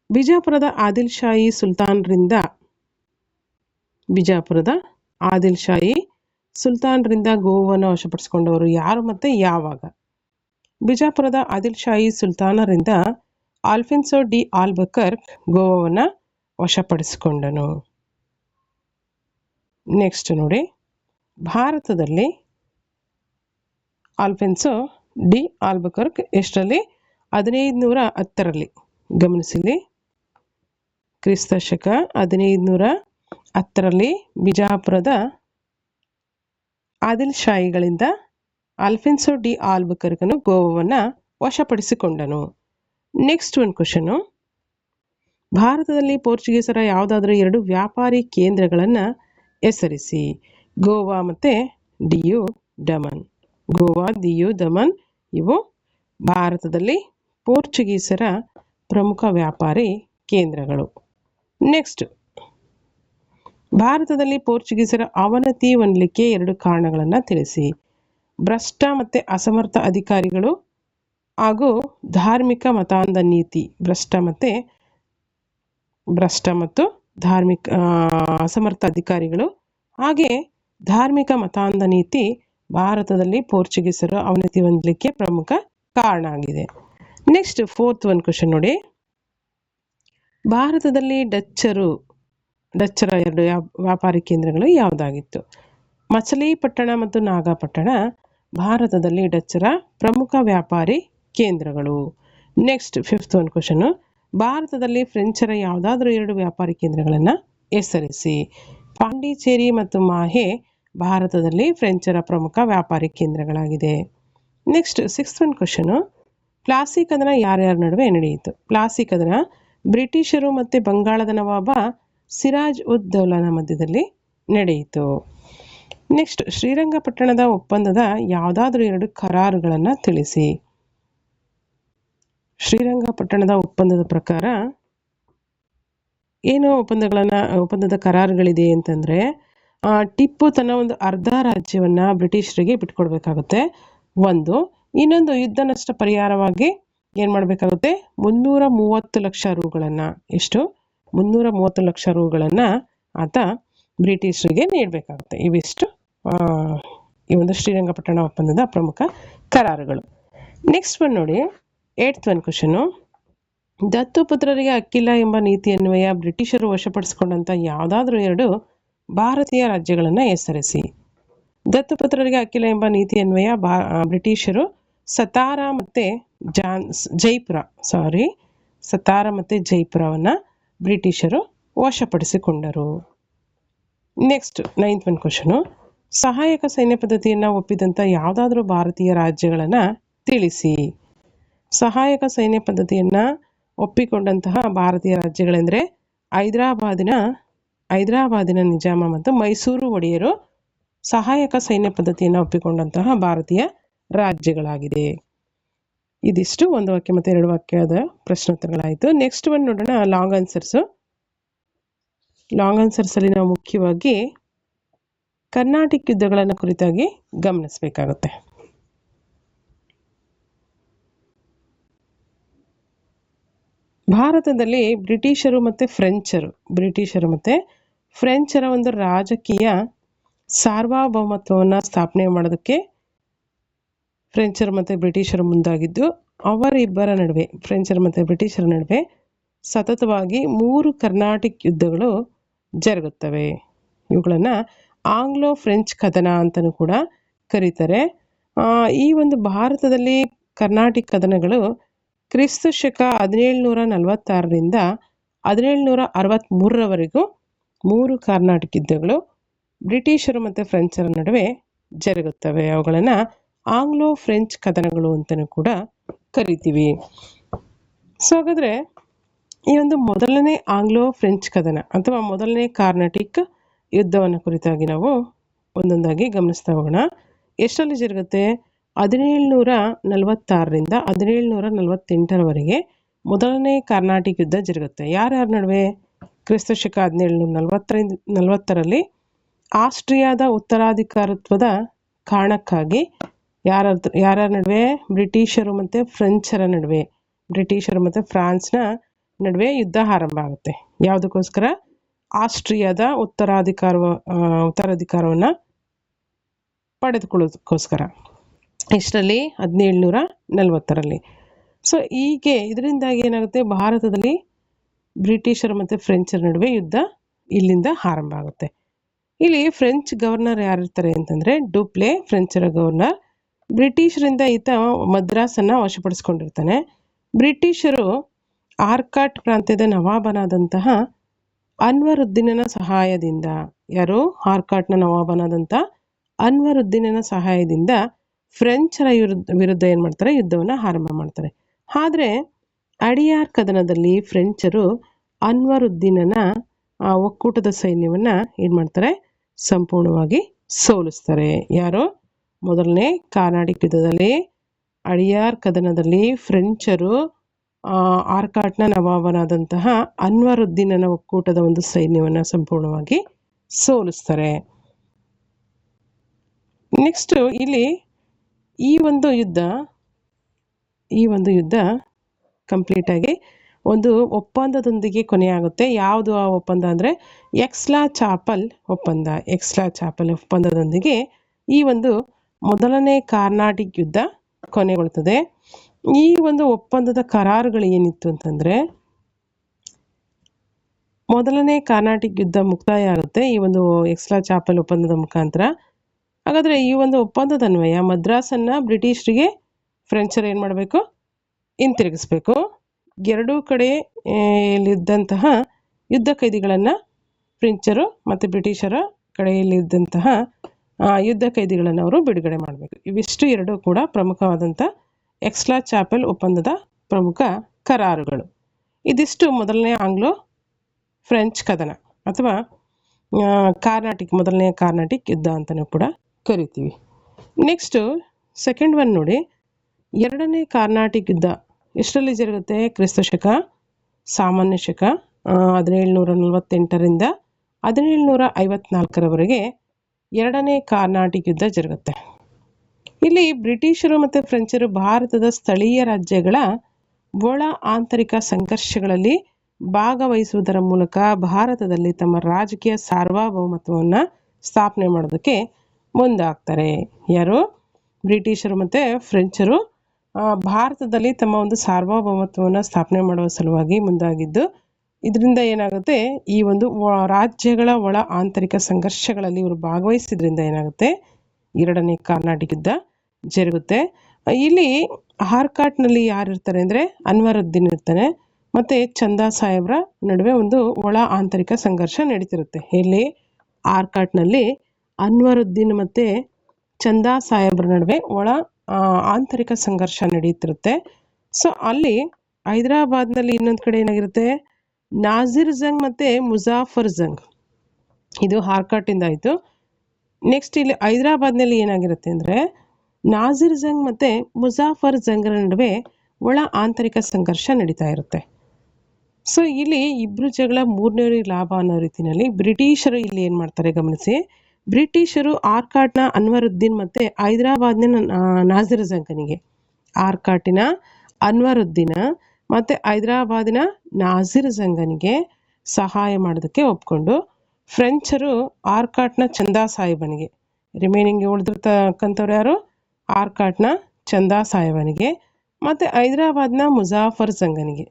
ಬಿಜಾಪುರದ ಆದಿಲ್ ಶಾಹಿ ಸುಲ್ತಾನ್ರಿಂದ ಗೋವನ್ನು ವಶಪಡಿಸಿಕೊಂಡವರು ಯಾರು ಮತ್ತು ಯಾವಾಗ? ಬಿಜಾಪುರದ Adil Shahi ಸುಲ್ತಾನರಿಂದ Alfonso D ಆಲ್ಬಕರ್ಕ್ ಗೋವಾವನ್ನು ವಶಪಡಿಸಿಕೊಂಡನು. Next ನೋಡಿ, ಭಾರತದಲ್ಲಿ ಆಲ್ಫೆನ್ಸೋ ಡಿ ಆಲ್ಬಕರ್ಕ್ ಎಷ್ಟರಲ್ಲಿ? 1510ರಲ್ಲಿ. ಗಮನಿಸಿಲಿ, ಕ್ರಿಸ್ತಶಕ 1510ರಲ್ಲಿ ಬಿಜಾಪುರದ ಆದಿಲ್ ಶಾಹಿಗಳಿಂದ ಆಲ್ಫೆನ್ಸೋ ಡಿ ಆಲ್ಬಕರ್ಕನು ಗೋವಾವನ್ನು ವಶಪಡಿಸಿಕೊಂಡನು. ನೆಕ್ಸ್ಟ್ ಒಂದು ಕ್ವಶನು, ಭಾರತದಲ್ಲಿ ಪೋರ್ಚುಗೀಸರ ಯಾವುದಾದ್ರೂ 2 ವ್ಯಾಪಾರಿ ಕೇಂದ್ರಗಳನ್ನು ಹೆಸರಿಸಿ. ಗೋವಾ ಮತ್ತು ದಿಯು ಡಮನ್. ಗೋವಾ, ದಿಯು ದಮನ್ ಇವು ಭಾರತದಲ್ಲಿ ಪೋರ್ಚುಗೀಸರ ಪ್ರಮುಖ ವ್ಯಾಪಾರಿ ಕೇಂದ್ರಗಳು. ನೆಕ್ಸ್ಟ್, ಭಾರತದಲ್ಲಿ ಪೋರ್ಚುಗೀಸರ ಅವನತಿ ಹೊಂದಲಿಕ್ಕೆ 2 ಕಾರಣಗಳನ್ನು ತಿಳಿಸಿ. ಭ್ರಷ್ಟ ಮತ್ತು ಅಸಮರ್ಥ ಅಧಿಕಾರಿಗಳು ಹಾಗೂ ಧಾರ್ಮಿಕ ಮತಾಂಧ ನೀತಿ. ಭ್ರಷ್ಟ ಮತ್ತು ಧಾರ್ಮಿಕ ಅಸಮರ್ಥ ಅಧಿಕಾರಿಗಳು ಹಾಗೆ ಧಾರ್ಮಿಕ ಮತಾಂಧ ನೀತಿ ಭಾರತದಲ್ಲಿ ಪೋರ್ಚುಗೀಸರು ಅವನತಿ ಹೊಂದಲಿಕ್ಕೆ ಪ್ರಮುಖ ಕಾರಣ ಆಗಿದೆ. ನೆಕ್ಸ್ಟ್, 4th ಒಂದು ಕ್ವಶನ್ ನೋಡಿ. ಭಾರತದಲ್ಲಿ ಡಚ್ಚರ 2 ವ್ಯಾಪಾರಿ ಕೇಂದ್ರಗಳು ಯಾವುದಾಗಿತ್ತು? ಮಚಲೀಪಟ್ಟಣ ಮತ್ತು ನಾಗಪಟ್ಟಣ ಭಾರತದಲ್ಲಿ ಡಚ್ಚರ ಪ್ರಮುಖ ವ್ಯಾಪಾರಿ ಕೇಂದ್ರಗಳು. ನೆಕ್ಸ್ಟ್, 5th ಒಂದು ಕ್ವಶನ್. ಭಾರತದಲ್ಲಿ ಫ್ರೆಂಚರ ಯಾವುದಾದ್ರೂ 2 ವ್ಯಾಪಾರಿ ಕೇಂದ್ರಗಳನ್ನು ಹೆಸರಿಸಿ. ಪಾಂಡಿಚೇರಿ ಮತ್ತು ಮಾಹೆ ಭಾರತದಲ್ಲಿ ಫ್ರೆಂಚರ ಪ್ರಮುಖ ವ್ಯಾಪಾರಿ ಕೇಂದ್ರಗಳಾಗಿದೆ. ನೆಕ್ಸ್ಟ್, 6th ಒಂದು ಕ್ವಶನ್. ಪ್ಲಾಸಿ ಕದನ ಯಾರ್ಯಾರ ನಡುವೆ ನಡೆಯಿತು? ಪ್ಲಾಸಿ ಕದನ ಬ್ರಿಟಿಷರು ಮತ್ತು ಬಂಗಾಳದ ನವಾಬ ಸಿರಾಜ್ ಉದ್ ದೌಲಾನ ಮಧ್ಯದಲ್ಲಿ ನಡೆಯಿತು. ನೆಕ್ಸ್ಟ್, ಶ್ರೀರಂಗಪಟ್ಟಣದ ಒಪ್ಪಂದದ ಯಾವುದಾದ್ರೂ 2 ಕರಾರುಗಳನ್ನು ತಿಳಿಸಿ. ಶ್ರೀರಂಗಪಟ್ಟಣದ ಒಪ್ಪಂದದ ಪ್ರಕಾರ ಏನು ಒಪ್ಪಂದದ ಕರಾರುಗಳಿದೆ ಅಂತಂದರೆ, ಟಿಪ್ಪು ತನ್ನ ಒಂದು ಅರ್ಧ ರಾಜ್ಯವನ್ನು ಬ್ರಿಟಿಷರಿಗೆ ಬಿಟ್ಕೊಡ್ಬೇಕಾಗುತ್ತೆ. ಇನ್ನೊಂದು ಯುದ್ಧ ನಷ್ಟ ಪರಿಹಾರವಾಗಿ ಏನು ಮಾಡಬೇಕಾಗುತ್ತೆ? 330 ಲಕ್ಷ ರೂಗಳನ್ನು, ಎಷ್ಟು? 330 ಲಕ್ಷ ರೂಗಳನ್ನು ಆತ ಬ್ರಿಟಿಷರಿಗೆ ನೀಡಬೇಕಾಗುತ್ತೆ. ಇವಿಷ್ಟು ಈ ಒಂದು ಶ್ರೀರಂಗಪಟ್ಟಣ ಒಪ್ಪಂದದ ಪ್ರಮುಖ ಕರಾರುಗಳು. ನೆಕ್ಸ್ಟ್ ಒಂದು ನೋಡಿ, 8th ಒಂದು ಕ್ವಶನು. ದತ್ತುಪುತ್ರರಿಗೆ ಹಕ್ಕಿಲ್ಲ ಎಂಬ ನೀತಿಯನ್ವಯ ಬ್ರಿಟಿಷರು ವಶಪಡಿಸಿಕೊಂಡಂಥ ಯಾವುದಾದ್ರೂ 2 ಭಾರತೀಯ ರಾಜ್ಯಗಳನ್ನು ಹೆಸರಿಸಿ. ದತ್ತುಪುತ್ರರಿಗೆ ಹಕ್ಕಿಲ್ಲ ಎಂಬ ನೀತಿಯನ್ವಯ ಬ್ರಿಟಿಷರು ಸತಾರ ಮತ್ತು ಜೈಪುರವನ್ನು ಬ್ರಿಟಿಷರು ವಶಪಡಿಸಿಕೊಂಡರು. ನೆಕ್ಸ್ಟ್, 9th ಒಂದು ಕ್ವಶನು. ಸಹಾಯಕ ಸೈನ್ಯ ಪದ್ಧತಿಯನ್ನು ಒಪ್ಪಿದಂಥ ಯಾವುದಾದ್ರೂ ಭಾರತೀಯ ರಾಜ್ಯಗಳನ್ನು ತಿಳಿಸಿ. ಸಹಾಯಕ ಸೈನ್ಯ ಪದ್ಧತಿಯನ್ನು ಒಪ್ಪಿಕೊಂಡಂತಹ ಭಾರತೀಯ ರಾಜ್ಯಗಳೆಂದರೆ ಹೈದರಾಬಾದಿನ ನಿಜಾಮ ಮತ್ತು ಮೈಸೂರು ಒಡೆಯರು ಸಹಾಯಕ ಸೈನ್ಯ ಪದ್ಧತಿಯನ್ನು ಒಪ್ಪಿಕೊಂಡಂತಹ ಭಾರತೀಯ ರಾಜ್ಯಗಳಾಗಿದೆ. ಇದಿಷ್ಟು 1 ವಾಕ್ಯ ಮತ್ತು 2 ವಾಕ್ಯದ ಪ್ರಶ್ನೋತ್ತರಗಳಾಯಿತು. ನೆಕ್ಸ್ಟ್ ಒಂದು ನೋಡೋಣ, ಲಾಂಗ್ ಆನ್ಸರ್ಸು. ಲಾಂಗ್ ಆನ್ಸರ್ಸಲ್ಲಿ ನಾವು ಮುಖ್ಯವಾಗಿ ಕರ್ನಾಟಿಕ್ ಯುದ್ಧಗಳನ್ನು ಕುರಿತಾಗಿ ಗಮನಿಸಬೇಕಾಗುತ್ತೆ. ಭಾರತದಲ್ಲಿ ಬ್ರಿಟಿಷರು ಮತ್ತು ಫ್ರೆಂಚರ ಒಂದು ರಾಜಕೀಯ ಸಾರ್ವಭೌಮತ್ವವನ್ನು ಸ್ಥಾಪನೆ ಮಾಡೋದಕ್ಕೆ ಫ್ರೆಂಚರು ಮತ್ತು ಬ್ರಿಟಿಷರು ಮುಂದಾಗಿದ್ದು, ಅವರಿಬ್ಬರ ನಡುವೆ, ಫ್ರೆಂಚರು ಮತ್ತು ಬ್ರಿಟಿಷರ ನಡುವೆ ಸತತವಾಗಿ 3 ಕರ್ನಾಟಿಕ್ ಯುದ್ಧಗಳು ಜರುಗುತ್ತವೆ. ಇವುಗಳನ್ನು ಆಂಗ್ಲೋ ಫ್ರೆಂಚ್ ಕದನ ಅಂತಲೂ ಕೂಡ ಕರೀತಾರೆ. ಈ ಒಂದು ಭಾರತದಲ್ಲಿ ಕರ್ನಾಟಿಕ್ ಕದನಗಳು ಕ್ರಿಸ್ತ ಶಕ 1746ರಿಂದ 1763ರವರೆಗೂ 3 ಕರ್ನಾಟಿಕ್ ಯುದ್ಧಗಳು ಬ್ರಿಟಿಷರು ಮತ್ತು ಫ್ರೆಂಚರ ನಡುವೆ ಜರುಗುತ್ತವೆ. ಅವುಗಳನ್ನು ಆಂಗ್ಲೋ ಫ್ರೆಂಚ್ ಕದನಗಳು ಅಂತಲೂ ಕೂಡ ಕರಿತೀವಿ. ಸೊ ಹಾಗಾದರೆ ಈ ಒಂದು ಮೊದಲನೇ ಆಂಗ್ಲೋ ಫ್ರೆಂಚ್ ಕದನ ಅಥವಾ ಮೊದಲನೇ ಕಾರ್ನಾಟಿಕ್ ಯುದ್ಧವನ್ನು ಕುರಿತಾಗಿ ನಾವು ಒಂದೊಂದಾಗಿ ಗಮನಿಸ್ತಾ ಹೋಗೋಣ. ಎಷ್ಟರಲ್ಲಿ ಜರುಗುತ್ತೆ? 1746ರಿಂದ 1748ರವರೆಗೆ ಮೊದಲನೇ ಕಾರ್ನಾಟಿಕ್ ಯುದ್ಧ ಜರುಗುತ್ತೆ. ಯಾರ್ಯಾರ ನಡುವೆ? ಕ್ರಿಸ್ತ ಶಕ 1740ರಲ್ಲಿ ಆಸ್ಟ್ರಿಯಾದ ಉತ್ತರಾಧಿಕಾರತ್ವದ ಕಾರಣಕ್ಕಾಗಿ ಯಾರ ನಡುವೆ? ಬ್ರಿಟಿಷರು ಮತ್ತು ಫ್ರೆಂಚರ ನಡುವೆ, ಬ್ರಿಟಿಷರು ಮತ್ತು ಫ್ರಾನ್ಸ್ನ ನಡುವೆ ಯುದ್ಧ ಆರಂಭ ಆಗುತ್ತೆ. ಯಾವುದಕ್ಕೋಸ್ಕರ? ಆಸ್ಟ್ರಿಯಾದ ಉತ್ತರಾಧಿಕಾರವನ್ನು ಪಡೆದುಕೊಳ್ಳೋದಕ್ಕೋಸ್ಕರ. ಎಷ್ಟರಲ್ಲಿ? 1740ರಲ್ಲಿ. ಸೊ ಹೀಗೆ ಇದರಿಂದಾಗಿ ಏನಾಗುತ್ತೆ? ಭಾರತದಲ್ಲಿ ಬ್ರಿಟಿಷರು ಮತ್ತು ಫ್ರೆಂಚರ ನಡುವೆ ಯುದ್ಧ ಇಲ್ಲಿಂದ ಆರಂಭ ಆಗುತ್ತೆ. ಇಲ್ಲಿ ಫ್ರೆಂಚ್ ಗವರ್ನರ್ ಯಾರಿರ್ತಾರೆ ಅಂತಂದರೆ ಡುಪ್ಲೆ, ಫ್ರೆಂಚರ ಗವರ್ನರ್. ಬ್ರಿಟಿಷರಿಂದ ಈತ ಮದ್ರಾಸನ್ನು ವಶಪಡಿಸ್ಕೊಂಡಿರ್ತಾನೆ. ಬ್ರಿಟಿಷರು ಆರ್ಕಾಟ್ ಪ್ರಾಂತ್ಯದ ನವಾಬನಾದಂತಹ ಅನ್ವರುದ್ದೀನನ ಸಹಾಯದಿಂದ, ಯಾರು? ಆರ್ಕಾಟ್ನ ನವಾಬನಾದಂಥ ಅನ್ವರುದ್ದೀನನ ಸಹಾಯದಿಂದ ಫ್ರೆಂಚರ ವಿರುದ್ಧ ಏನು ಮಾಡ್ತಾರೆ? ಯುದ್ಧವನ್ನು ಆರಂಭ ಮಾಡ್ತಾರೆ. ಆದರೆ ಅಡಿಯಾರ್ ಕದನದಲ್ಲಿ ಫ್ರೆಂಚರು ಅನ್ವರುದ್ದೀನನ ಒಕ್ಕೂಟದ ಸೈನ್ಯವನ್ನ ಏನ್ ಮಾಡ್ತಾರೆ, ಸಂಪೂರ್ಣವಾಗಿ ಸೋಲಿಸ್ತಾರೆ. ಯಾರು? ಮೊದಲನೇ ಕಾರ್ನಾಟಿಕ್ ಯುದ್ಧದಲ್ಲಿ ಅಳಿಯಾರ್ ಕದನದಲ್ಲಿ ಫ್ರೆಂಚರು ಆರ್ಕಾಟ್ನ ನವಾಬನಾದಂತಹ ಅನ್ವರುದ್ದೀನನ ಒಕ್ಕೂಟದ ಒಂದು ಸೈನ್ಯವನ್ನ ಸಂಪೂರ್ಣವಾಗಿ ಸೋಲಿಸ್ತಾರೆ. ನೆಕ್ಸ್ಟ್ ಇಲ್ಲಿ ಈ ಒಂದು ಯುದ್ಧ ಕಂಪ್ಲೀಟ್ ಆಗಿ ಒಂದು ಒಪ್ಪಂದದೊಂದಿಗೆ ಕೊನೆಯಾಗುತ್ತೆ. ಯಾವುದು ಆ ಒಪ್ಪಂದ ಅಂದರೆ ಎಕ್ಸ್ಲಾ ಚಾಪಲ್ ಒಪ್ಪಂದ. ಎಕ್ಸ್ಲಾ ಚಾಪಲ್ ಒಪ್ಪಂದದೊಂದಿಗೆ ಈ ಒಂದು ಮೊದಲನೇ ಕಾರ್ನಾಟಿಕ್ ಯುದ್ಧ ಕೊನೆಗೊಳ್ತದೆ. ಈ ಒಂದು ಒಪ್ಪಂದದ ಕರಾರುಗಳು ಏನಿತ್ತು ಅಂತಂದ್ರೆ, ಮೊದಲನೇ ಕಾರ್ನಾಟಿಕ್ ಯುದ್ಧ ಮುಕ್ತಾಯ ಆಗುತ್ತೆ ಈ ಒಂದು ಎಕ್ಸ್ಲಾ ಚಾಪಲ್ ಒಪ್ಪಂದದ ಮುಖಾಂತರ. ಹಾಗಾದ್ರೆ ಈ ಒಂದು ಒಪ್ಪಂದದ ಅನ್ವಯ ಮದ್ರಾಸನ್ನ ಬ್ರಿಟಿಷರಿಗೆ ಫ್ರೆಂಚರು ಏನ್ ಮಾಡಬೇಕು, ಹಿಂತಿರುಗಿಸ್ಬೇಕು. ಎರಡೂ ಕಡೆ ಇದ್ದಂತಹ ಯುದ್ಧ ಖೈದಿಗಳನ್ನ ಫ್ರೆಂಚರು ಮತ್ತು ಬ್ರಿಟಿಷರ ಕಡೆಯಲ್ಲಿದ್ದಂತಹ ಯುದ್ಧ ಖೈದಿಗಳನ್ನು ಅವರು ಬಿಡುಗಡೆ ಮಾಡಬೇಕು. ಇವಿಷ್ಟು ಎರಡೂ ಕೂಡ ಪ್ರಮುಖವಾದಂಥ ಎಕ್ಸ್ಲಾ ಚಾಪಲ್ ಒಪ್ಪಂದದ ಪ್ರಮುಖ ಕರಾರುಗಳು. ಇದಿಷ್ಟು ಮೊದಲನೇ ಆಂಗ್ಲೋ ಫ್ರೆಂಚ್ ಕದನ ಅಥವಾ ಮೊದಲನೇ ಕಾರ್ನಾಟಿಕ್ ಯುದ್ಧ ಅಂತಲೂ ಕೂಡ ಕರಿತೀವಿ. ನೆಕ್ಸ್ಟು ಸೆಕೆಂಡ್ ಒನ್ ನೋಡಿ, ಎರಡನೇ ಕಾರ್ನಾಟಿಕ್ ಯುದ್ಧ ಎಷ್ಟರಲ್ಲಿ ಜರುಗುತ್ತೆ? ಕ್ರಿಸ್ತ ಶಕ ಸಾಮಾನ್ಯ ಶಕ 1748ರಿಂದ 1754ರವರೆಗೆ ಎರಡನೇ ಕಾರ್ನಾಟಿಕ್ ಯುದ್ಧ ಜರುಗುತ್ತೆ. ಇಲ್ಲಿ ಬ್ರಿಟಿಷರು ಮತ್ತು ಫ್ರೆಂಚರು ಭಾರತದ ಸ್ಥಳೀಯ ರಾಜ್ಯಗಳ ಒಳ ಆಂತರಿಕ ಸಂಘರ್ಷಗಳಲ್ಲಿ ಭಾಗವಹಿಸುವುದರ ಮೂಲಕ ಭಾರತದಲ್ಲಿ ತಮ್ಮ ರಾಜಕೀಯ ಸಾರ್ವಭೌಮತ್ವವನ್ನು ಸ್ಥಾಪನೆ ಮಾಡೋದಕ್ಕೆ ಮುಂದಾಗ್ತಾರೆ. ಯಾರು? ಬ್ರಿಟಿಷರು ಮತ್ತು ಫ್ರೆಂಚರು ಭಾರತದಲ್ಲಿ ತಮ್ಮ ಒಂದು ಸಾರ್ವಭೌಮತ್ವವನ್ನು ಸ್ಥಾಪನೆ ಮಾಡುವ ಸಲುವಾಗಿ ಮುಂದಾಗಿದ್ದು, ಇದರಿಂದ ಏನಾಗುತ್ತೆ, ಈ ಒಂದು ರಾಜ್ಯಗಳ ಒಳ ಆಂತರಿಕ ಸಂಘರ್ಷಗಳಲ್ಲಿ ಇವರು ಭಾಗವಹಿಸಿದ್ರಿಂದ ಏನಾಗುತ್ತೆ, ಎರಡನೇ ಕಾರ್ನಾಟಿಕ್ ಯುದ್ಧ ಜರುಗುತ್ತೆ. ಇಲ್ಲಿ ಆರ್ಕಾಟ್ನಲ್ಲಿ ಯಾರು ಇರ್ತಾರೆ ಅಂದರೆ ಅನ್ವರುದ್ದೀನ್ ಇರ್ತಾನೆ ಮತ್ತು ಚಂದಾ ಸಾಹೇಬ್ರ ನಡುವೆ ಒಂದು ಒಳ ಆಂತರಿಕ ಸಂಘರ್ಷ ನಡೀತಿರುತ್ತೆ. ಇಲ್ಲಿ ಆರ್ಕಾಟ್ನಲ್ಲಿ ಅನ್ವರುದ್ದೀನ್ ಮತ್ತು ಚಂದಾ ಸಾಹೇಬ್ರ ನಡುವೆ ಒಳ ಆಂತರಿಕ ಸಂಘರ್ಷ ನಡೀತಿರುತ್ತೆ. ಸೊ ಅಲ್ಲಿ ಹೈದರಾಬಾದ್ನಲ್ಲಿ ಇನ್ನೊಂದು ಕಡೆ ಏನಾಗಿರುತ್ತೆ, ನಾಜಿರ್ ಜಂಗ್ ಮತ್ತು ಮುಜಾಫರ್ ಜಂಗ್, ಇದು ಆರ್ಕಾಟಿಂದ ಆಯಿತು. ನೆಕ್ಸ್ಟ್ ಇಲ್ಲಿ ಹೈದರಾಬಾದ್ನಲ್ಲಿ ಏನಾಗಿರುತ್ತೆ ಅಂದರೆ ನಾಜಿರ್ ಜಂಗ್ ಮತ್ತು ಮುಜಾಫರ್ ಜಂಗ್ರ ನಡುವೆ ಒಳ ಆಂತರಿಕ ಸಂಘರ್ಷ ನಡೀತಾ ಇರುತ್ತೆ. ಸೊ ಇಲ್ಲಿ ಇಬ್ರು ಜಗಳ ಮೂರನೇ ಲಾಭ ಅನ್ನೋ ರೀತಿಯಲ್ಲಿ ಬ್ರಿಟಿಷರು ಇಲ್ಲಿ ಏನು ಮಾಡ್ತಾರೆ ಗಮನಿಸಿ. ಬ್ರಿಟಿಷರು ಆರ್ಕಾಟ್ನ ಅನ್ವರುದ್ದೀನ್ ಮತ್ತು ಹೈದರಾಬಾದ್ನ ನಾಜಿರ್ ಜಂಗನಿಗೆ, ಆರ್ಕಾಟಿನ ಅನ್ವರುದ್ದೀನ ಮತ್ತು ಹೈದರಾಬಾದಿನ ನಾಜಿರ್ ಜಂಗನಿಗೆ ಸಹಾಯ ಮಾಡೋದಕ್ಕೆ ಒಪ್ಕೊಂಡು, ಫ್ರೆಂಚರು ಆರ್ಕಾಟ್ನ ಚಂದಾ ಸಾಹೇಬನಿಗೆ, ರಿಮೈನಿಂಗ್ ಉಳಿದಿರ್ತಕ್ಕಂಥವ್ರು ಯಾರು, ಆರ್ಕಾಟ್ನ ಚಂದಾ ಸಾಹೇಬನಿಗೆ ಮತ್ತು ಹೈದರಾಬಾದ್ನ ಮುಜಾಫರ್ ಜಂಗನಿಗೆ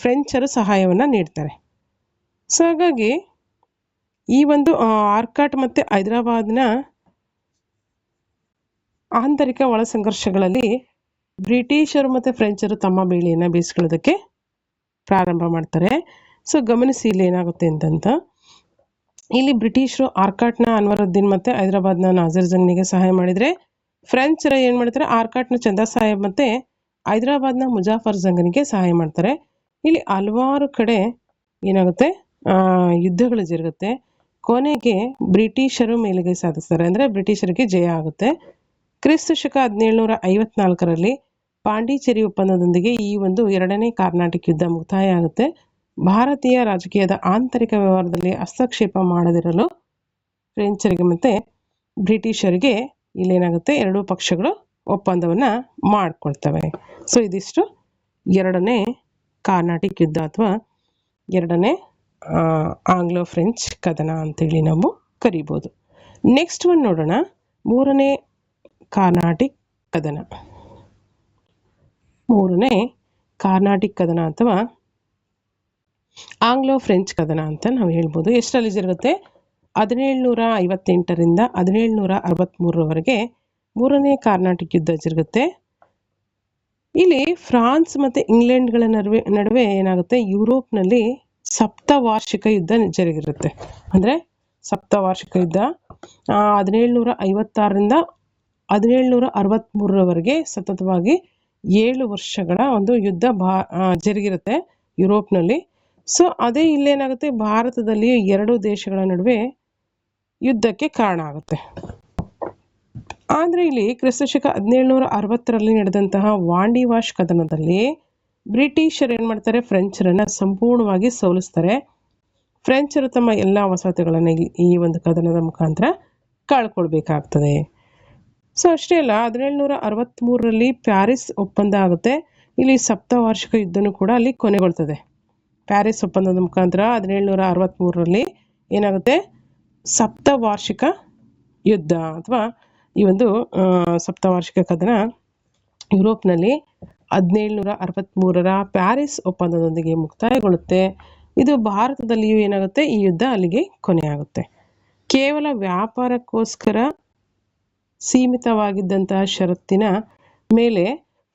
ಫ್ರೆಂಚರು ಸಹಾಯವನ್ನು ನೀಡ್ತಾರೆ. ಸೊ ಹಾಗಾಗಿ ಈ ಒಂದು ಆರ್ಕಾಟ್ ಮತ್ತು ಹೈದರಾಬಾದ್ನ ಆಂತರಿಕ ಒಳ ಸಂಘರ್ಷಗಳಲ್ಲಿ ಬ್ರಿಟಿಷರು ಮತ್ತು ಫ್ರೆಂಚರು ತಮ್ಮ ಬೇಳೆಯನ್ನು ಬೇಯಿಸ್ಕೊಳ್ಳೋದಕ್ಕೆ ಪ್ರಾರಂಭ ಮಾಡ್ತಾರೆ. ಸೊ ಗಮನಿಸಿ ಇಲ್ಲಿ ಏನಾಗುತ್ತೆ ಅಂತಂತ, ಇಲ್ಲಿ ಬ್ರಿಟಿಷರು ಆರ್ಕಾಟ್ನ ಅನ್ವರುದ್ದೀನ್ ಮತ್ತು ಹೈದರಾಬಾದ್ನ ನಾಜಿರ್ ಜಂಗ್ನಿಗೆ ಸಹಾಯ ಮಾಡಿದರೆ, ಫ್ರೆಂಚರು ಏನು ಮಾಡ್ತಾರೆ, ಆರ್ಕಾಟ್ನ ಚಂದಾ ಸಾಹೇಬ್ ಮತ್ತು ಹೈದರಾಬಾದ್ನ ಮುಜಾಫರ್ ಜಂಗನಿಗೆ ಸಹಾಯ ಮಾಡ್ತಾರೆ. ಇಲ್ಲಿ ಹಲವಾರು ಕಡೆ ಏನಾಗುತ್ತೆ, ಯುದ್ಧಗಳು ಜರುಗುತ್ತೆ. ಕೊನೆಗೆ ಬ್ರಿಟಿಷರು ಮೇಲುಗೈ ಸಾಧಿಸ್ತಾರೆ, ಅಂದರೆ ಬ್ರಿಟಿಷರಿಗೆ ಜಯ ಆಗುತ್ತೆ. ಕ್ರಿಸ್ತ ಶಕ 1754ರಲ್ಲಿ ಪಾಂಡಿಚೇರಿ ಒಪ್ಪಂದದೊಂದಿಗೆ ಈ ಒಂದು ಎರಡನೇ ಕಾರ್ನಾಟಿಕ್ ಯುದ್ಧ ಮುಕ್ತಾಯ ಆಗುತ್ತೆ. ಭಾರತೀಯ ರಾಜಕೀಯದ ಆಂತರಿಕ ವ್ಯವಹಾರದಲ್ಲಿ ಹಸ್ತಕ್ಷೇಪ ಮಾಡದಿರಲು ಫ್ರೆಂಚರಿಗೆ ಮತ್ತು ಬ್ರಿಟಿಷರಿಗೆ ಇಲ್ಲೇನಾಗುತ್ತೆ, ಎರಡೂ ಪಕ್ಷಗಳು ಒಪ್ಪಂದವನ್ನು ಮಾಡಿಕೊಳ್ತವೆ. ಸೊ ಇದಿಷ್ಟು ಎರಡನೇ ಕಾರ್ನಾಟಿಕ್ ಯುದ್ಧ ಅಥವಾ ಎರಡನೇ ಆಂಗ್ಲೋ ಫ್ರೆಂಚ್ ಕದನ ಅಂತೇಳಿ ನಾವು ಕರಿಬೋದು. ನೆಕ್ಸ್ಟ್ ಒನ್ ನೋಡೋಣ, ಮೂರನೇ ಕಾರ್ನಾಟಿಕ್ ಕದನ. ಮೂರನೇ ಕಾರ್ನಾಟಿಕ್ ಕದನ ಅಥವಾ ಆಂಗ್ಲೋ ಫ್ರೆಂಚ್ ಕದನ ಅಂತ ನಾವು ಹೇಳ್ಬೋದು. ಎಷ್ಟರಲ್ಲಿ ಜರುಗುತ್ತೆ? 1758ರಿಂದ 1763ರವರೆಗೆ ಮೂರನೇ ಕಾರ್ನಾಟಿಕ್ ಯುದ್ಧ ಜರುಗುತ್ತೆ. ಇಲ್ಲಿ ಫ್ರಾನ್ಸ್ ಮತ್ತು ಇಂಗ್ಲೆಂಡ್ಗಳ ನಡುವೆ ಏನಾಗುತ್ತೆ, ಯುರೋಪ್ನಲ್ಲಿ ಸಪ್ತವಾರ್ಷಿಕ ಯುದ್ಧ ಜರುಗಿರುತ್ತೆ. ಅಂದರೆ ಸಪ್ತವಾರ್ಷಿಕ ಯುದ್ಧ 1756ರಿಂದ 1763ರವರೆಗೆ ಸತತವಾಗಿ 7 ವರ್ಷಗಳ ಒಂದು ಯುದ್ಧ ಜರುಗಿರುತ್ತೆ ಯುರೋಪ್ನಲ್ಲಿ. ಸೊ ಅದೇ ಇಲ್ಲೇನಾಗುತ್ತೆ, ಭಾರತದಲ್ಲಿ 2 ದೇಶಗಳ ನಡುವೆ ಯುದ್ಧಕ್ಕೆ ಕಾರಣ ಆಗುತ್ತೆ. ಆದರೆ ಇಲ್ಲಿ ಕ್ರಿಸ್ತಶಕ 1760ರಲ್ಲಿ ನಡೆದಂತಹ ವಾಂಡಿವಾಶ್ ಕದನದಲ್ಲಿ ಬ್ರಿಟಿಷರು ಏನು ಮಾಡ್ತಾರೆ, ಫ್ರೆಂಚರನ್ನು ಸಂಪೂರ್ಣವಾಗಿ ಸೋಲಿಸ್ತಾರೆ. ಫ್ರೆಂಚರು ತಮ್ಮ ಎಲ್ಲ ವಸತಿಗಳನ್ನು ಈ ಒಂದು ಕದನದ ಮುಖಾಂತರ ಕಳ್ಕೊಳ್ಬೇಕಾಗ್ತದೆ. ಸೊ ಅಷ್ಟೇ ಅಲ್ಲ, 1763ರಲ್ಲಿ ಪ್ಯಾರಿಸ್ ಒಪ್ಪಂದ ಆಗುತ್ತೆ. ಇಲ್ಲಿ ಸಪ್ತವಾರ್ಷಿಕ ಯುದ್ಧನೂ ಕೂಡ ಅಲ್ಲಿ ಕೊನೆಗೊಳ್ತದೆ. ಪ್ಯಾರಿಸ್ ಒಪ್ಪಂದದ ಮುಖಾಂತರ 1763ರಲ್ಲಿ ಏನಾಗುತ್ತೆ, ಸಪ್ತವಾರ್ಷಿಕ ಯುದ್ಧ ಅಥವಾ ಈ ಒಂದು ಸಪ್ತವಾರ್ಷಿಕ ಕದನ ಯುರೋಪ್ನಲ್ಲಿ 1763ರ ಪ್ಯಾರಿಸ್ ಒಪ್ಪಂದದೊಂದಿಗೆ ಮುಕ್ತಾಯಗೊಳ್ಳುತ್ತೆ. ಇದು ಭಾರತದಲ್ಲಿಯೂ ಏನಾಗುತ್ತೆ, ಈ ಯುದ್ಧ ಅಲ್ಲಿಗೆ ಕೊನೆಯಾಗುತ್ತೆ. ಕೇವಲ ವ್ಯಾಪಾರಕ್ಕೋಸ್ಕರ ಸೀಮಿತವಾಗಿದ್ದಂತಹ ಷರತ್ತಿನ ಮೇಲೆ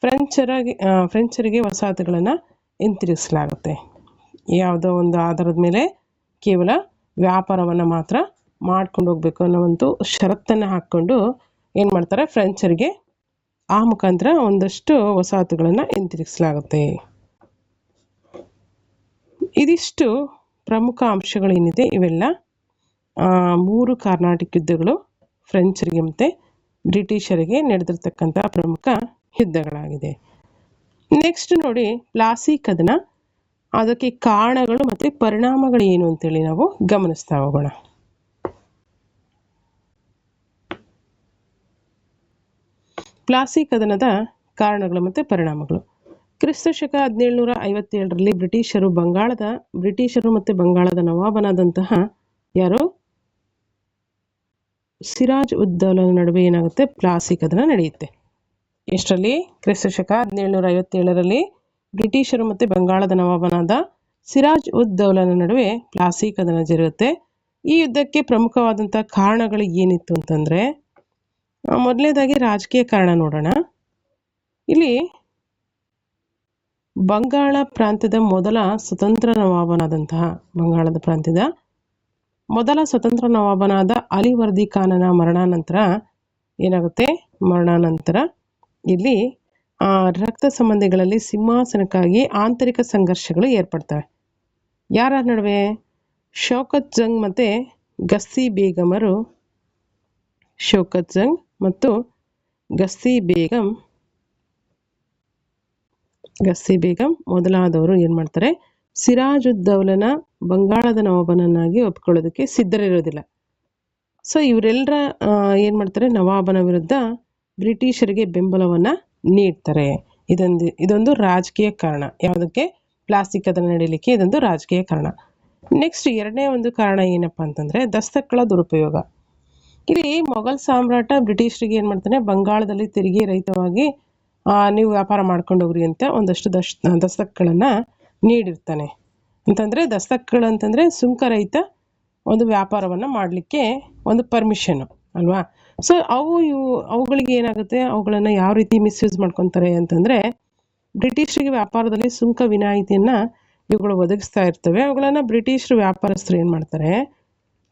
ಫ್ರೆಂಚರಿಗೆ ವಸಾಹತುಗಳನ್ನು ಹಿಂತಿರುಗಿಸಲಾಗುತ್ತೆ. ಯಾವುದೋ ಒಂದು ಆಧಾರದ ಮೇಲೆ ಕೇವಲ ವ್ಯಾಪಾರವನ್ನು ಮಾತ್ರ ಮಾಡ್ಕೊಂಡು ಹೋಗ್ಬೇಕು ಅನ್ನೋ ಒಂದು ಷರತ್ತನ್ನು ಹಾಕ್ಕೊಂಡು ಏನು ಮಾಡ್ತಾರೆ, ಫ್ರೆಂಚರಿಗೆ ಆ ಮುಖಾಂತರ ಒಂದಷ್ಟು ವಸಾಹತುಗಳನ್ನು ಹಿಂತಿರುಗಿಸಲಾಗುತ್ತೆ. ಇದಿಷ್ಟು ಪ್ರಮುಖ ಅಂಶಗಳೇನಿದೆ, ಇವೆಲ್ಲ 3 ಕಾರ್ನಾಟಿಕ್ ಯುದ್ಧಗಳು ಫ್ರೆಂಚರಿಗೆ ಮತ್ತು ಬ್ರಿಟಿಷರಿಗೆ ನಡೆದಿರ್ತಕ್ಕಂಥ ಪ್ರಮುಖ ಯುದ್ಧಗಳಾಗಿದೆ. ನೆಕ್ಸ್ಟ್ ನೋಡಿ, ಪ್ಲಾಸಿ ಕದನ, ಅದಕ್ಕೆ ಕಾರಣಗಳು ಮತ್ತು ಪರಿಣಾಮಗಳು ಏನು ಅಂತೇಳಿ ನಾವು ಗಮನಿಸ್ತಾ ಹೋಗೋಣ. ಪ್ಲಾಸಿ ಕದನದ ಕಾರಣಗಳು ಮತ್ತು ಪರಿಣಾಮಗಳು. ಕ್ರಿಸ್ತಶಕ 1757ರಲ್ಲಿ ಬ್ರಿಟಿಷರು ಮತ್ತು ಬಂಗಾಳದ ನವಾಬನಾದಂತಹ ಯಾರು, ಸಿರಾಜ್ ಉದ್ ದೌಲನ ನಡುವೆ ಏನಾಗುತ್ತೆ, ಪ್ಲಾಸಿ ಕದನ ನಡೆಯುತ್ತೆ. ಎಷ್ಟರಲ್ಲಿ? ಕ್ರಿಸ್ತಶಕ 1757ರಲ್ಲಿ ಬ್ರಿಟಿಷರು ಮತ್ತು ಬಂಗಾಳದ ನವಾಬನಾದ ಸಿರಾಜ್ ಉದ್ ದೌಲನ ನಡುವೆ ಪ್ಲಾಸಿ ಕದನ ಜರುಗುತ್ತೆ. ಈ ಯುದ್ಧಕ್ಕೆ ಪ್ರಮುಖವಾದಂಥ ಕಾರಣಗಳು ಏನಿತ್ತು ಅಂತಂದರೆ, ಮೊದಲನೇದಾಗಿ ರಾಜಕೀಯ ಕಾರಣ ನೋಡೋಣ. ಇಲ್ಲಿ ಬಂಗಾಳ ಪ್ರಾಂತ್ಯದ ಮೊದಲ ಸ್ವತಂತ್ರ ನವಾಬನಾದ ಅಲಿವರ್ದಿ ಖಾನನ ಮರಣಾನಂತರ ಇಲ್ಲಿ ರಕ್ತ ಸಂಬಂಧಿಗಳಲ್ಲಿ ಸಿಂಹಾಸನಕ್ಕಾಗಿ ಆಂತರಿಕ ಸಂಘರ್ಷಗಳು ಏರ್ಪಡ್ತವೆ. ಯಾರ ನಡುವೆ? ಶೌಕತ್ ಜಂಗ್ ಮತ್ತು ಗಸ್ಸಿ ಬೇಗಂ ಮೊದಲಾದವರು ಏನು ಮಾಡ್ತಾರೆ, ಸಿರಾಜ್ ಉದ್ ದೌಲನ ಬಂಗಾಳದ ನವಾಬನನ್ನಾಗಿ ಒಪ್ಕೊಳ್ಳೋದಕ್ಕೆ ಸಿದ್ಧರಿರೋದಿಲ್ಲ. ಸೊ ಇವರೆಲ್ಲರ ಏನು ಮಾಡ್ತಾರೆ, ನವಾಬನ ವಿರುದ್ಧ ಬ್ರಿಟಿಷರಿಗೆ ಬೆಂಬಲವನ್ನು ನೀಡ್ತಾರೆ. ಇದೊಂದು ರಾಜಕೀಯ ಕಾರಣ. ಯಾವುದಕ್ಕೆ? ಪ್ಲಾಸಿ ಕದನ ನಡೀಲಿಕ್ಕೆ ಇದೊಂದು ರಾಜಕೀಯ ಕಾರಣ. ನೆಕ್ಸ್ಟ್ ಎರಡನೇ ಒಂದು ಕಾರಣ ಏನಪ್ಪ ಅಂತಂದರೆ, ದಸ್ತಕಗಳ ದುರುಪಯೋಗ. ಇಲ್ಲಿ ಮೊಘಲ್ ಸಾಮ್ರಾಟ ಬ್ರಿಟಿಷರಿಗೆ ಏನು ಮಾಡ್ತಾನೆ, ಬಂಗಾಳದಲ್ಲಿ ತೆರಿಗೆ ರಹಿತವಾಗಿ ನೀವು ವ್ಯಾಪಾರ ಮಾಡ್ಕೊಂಡು ಹೋಗ್ರಿ ಅಂತ ಒಂದಷ್ಟು ದಸ್ತಕಗಳನ್ನು ನೀಡಿರ್ತಾನೆ. ಅಂತಂದರೆ ದಸ್ತಕಗಳು ಅಂತಂದರೆ ಸುಂಕರಹಿತ ಒಂದು ವ್ಯಾಪಾರವನ್ನು ಮಾಡಲಿಕ್ಕೆ ಒಂದು ಪರ್ಮಿಷನ್ನು ಅಲ್ವಾ. ಸೊ ಅವುಗಳಿಗೆ ಏನಾಗುತ್ತೆ, ಅವುಗಳನ್ನು ಯಾವ ರೀತಿ ಮಿಸ್ಯೂಸ್ ಮಾಡ್ಕೊತಾರೆ ಅಂತಂದರೆ, ಬ್ರಿಟಿಷರಿಗೆ ವ್ಯಾಪಾರದಲ್ಲಿ ಸುಂಕ ವಿನಾಯಿತಿಯನ್ನು ಇವುಗಳು ಒದಗಿಸ್ತಾ ಇರ್ತವೆ. ಅವುಗಳನ್ನು ಬ್ರಿಟಿಷರು ವ್ಯಾಪಾರಸ್ಥರು ಏನು ಮಾಡ್ತಾರೆ,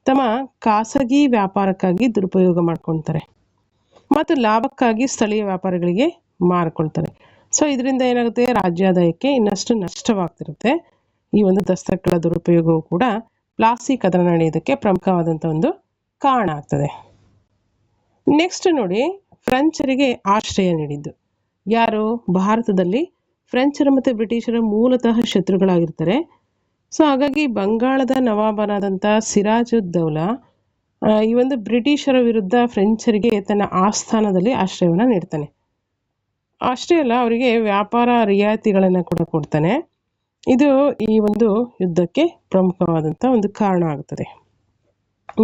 ತಮ್ಮ ಖಾಸಗಿ ವ್ಯಾಪಾರಕ್ಕಾಗಿ ದುರುಪಯೋಗ ಮಾಡ್ಕೊಳ್ತಾರೆ ಮತ್ತು ಲಾಭಕ್ಕಾಗಿ ಸ್ಥಳೀಯ ವ್ಯಾಪಾರಿಗಳಿಗೆ ಮಾರಿಕೊಳ್ತಾರೆ. ಸೊ ಇದರಿಂದ ಏನಾಗುತ್ತೆ, ರಾಜ್ಯಾದಾಯಕ್ಕೆ ಇನ್ನಷ್ಟು ನಷ್ಟವಾಗ್ತಿರುತ್ತೆ. ಈ ಒಂದು ದಸ್ತಕಗಳ ದುರುಪಯೋಗವು ಕೂಡ ಪ್ಲಾಸಿ ಕದನ ನಡೆಯೋದಕ್ಕೆ ಪ್ರಮುಖವಾದಂಥ ಒಂದು ಕಾರಣ ಆಗ್ತದೆ. ನೆಕ್ಸ್ಟ್ ನೋಡಿ, ಫ್ರೆಂಚರಿಗೆ ಆಶ್ರಯ ನೀಡಿದ್ದು ಯಾರು? ಭಾರತದಲ್ಲಿ ಫ್ರೆಂಚರು ಮತ್ತು ಬ್ರಿಟಿಷರ ಮೂಲತಃ ಶತ್ರುಗಳಾಗಿರ್ತಾರೆ. ಸೊ ಹಾಗಾಗಿ ಬಂಗಾಳದ ನವಾಬನಾದಂಥ ಸಿರಾಜ್ ಉದ್ ದೌಲಾ ಈ ಒಂದು ಬ್ರಿಟಿಷರ ವಿರುದ್ಧ ಫ್ರೆಂಚರಿಗೆ ತನ್ನ ಆಸ್ಥಾನದಲ್ಲಿ ಆಶ್ರಯವನ್ನು ನೀಡ್ತಾನೆ. ಅಷ್ಟೇ ಅಲ್ಲ, ಅವರಿಗೆ ವ್ಯಾಪಾರ ರಿಯಾಯಿತಿಗಳನ್ನು ಕೂಡ ಕೊಡ್ತಾನೆ. ಇದು ಈ ಒಂದು ಯುದ್ಧಕ್ಕೆ ಪ್ರಮುಖವಾದಂಥ ಒಂದು ಕಾರಣ ಆಗುತ್ತದೆ.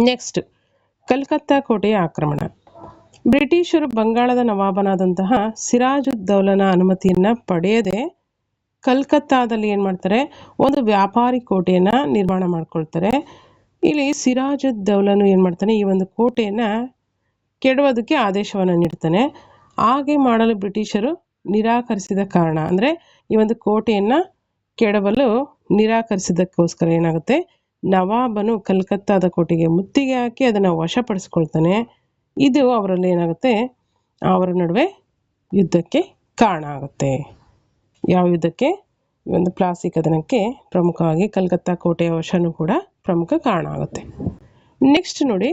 ನೆಕ್ಸ್ಟ್, ಕಲ್ಕತ್ತಾ ಕೋಟೆಯ ಆಕ್ರಮಣ. ಬ್ರಿಟಿಷರು ಬಂಗಾಳದ ನವಾಬನಾದಂತಹ ಸಿರಾಜ್ ಉದ್ ದೌಲನ ಅನುಮತಿಯನ್ನು ಪಡೆಯದೆ ಕಲ್ಕತ್ತಾದಲ್ಲಿ ಏನು ಮಾಡ್ತಾರೆ, ಒಂದು ವ್ಯಾಪಾರಿ ಕೋಟೆಯನ್ನು ನಿರ್ಮಾಣ ಮಾಡ್ಕೊಳ್ತಾರೆ. ಇಲ್ಲಿ ಸಿರಾಜ್ ಉದ್ ದೌಲನು ಏನು ಮಾಡ್ತಾನೆ, ಈ ಒಂದು ಕೋಟೆಯನ್ನು ಕೆಡವೋದಕ್ಕೆ ಆದೇಶವನ್ನು ನೀಡ್ತಾನೆ. ಹಾಗೆ ಮಾಡಲು ಬ್ರಿಟಿಷರು ನಿರಾಕರಿಸಿದ ಕಾರಣ ಅಂದರೆ, ಈ ಒಂದು ಕೋಟೆಯನ್ನು ಕೆಡವಲು ನಿರಾಕರಿಸಿದ್ದಕ್ಕೋಸ್ಕರ ಏನಾಗುತ್ತೆ, ನವಾಬನು ಕಲ್ಕತ್ತಾದ ಕೋಟೆಗೆ ಮುತ್ತಿಗೆ ಹಾಕಿ ಅದನ್ನು ವಶಪಡಿಸ್ಕೊಳ್ತಾನೆ. ಇದು ಅವರಲ್ಲಿ ಏನಾಗುತ್ತೆ, ಅವರ ನಡುವೆ ಯುದ್ಧಕ್ಕೆ ಕಾರಣ ಆಗುತ್ತೆ. ಯಾವ ಯುದ್ಧಕ್ಕೆ? ಈ ಒಂದು ಪ್ಲಾಸಿ ಕದನಕ್ಕೆ ಪ್ರಮುಖವಾಗಿ ಕಲ್ಕತ್ತಾ ಕೋಟೆಯ ವಶನೂ ಕೂಡ ಪ್ರಮುಖ ಕಾರಣ ಆಗುತ್ತೆ. ನೆಕ್ಸ್ಟ್ ನೋಡಿ,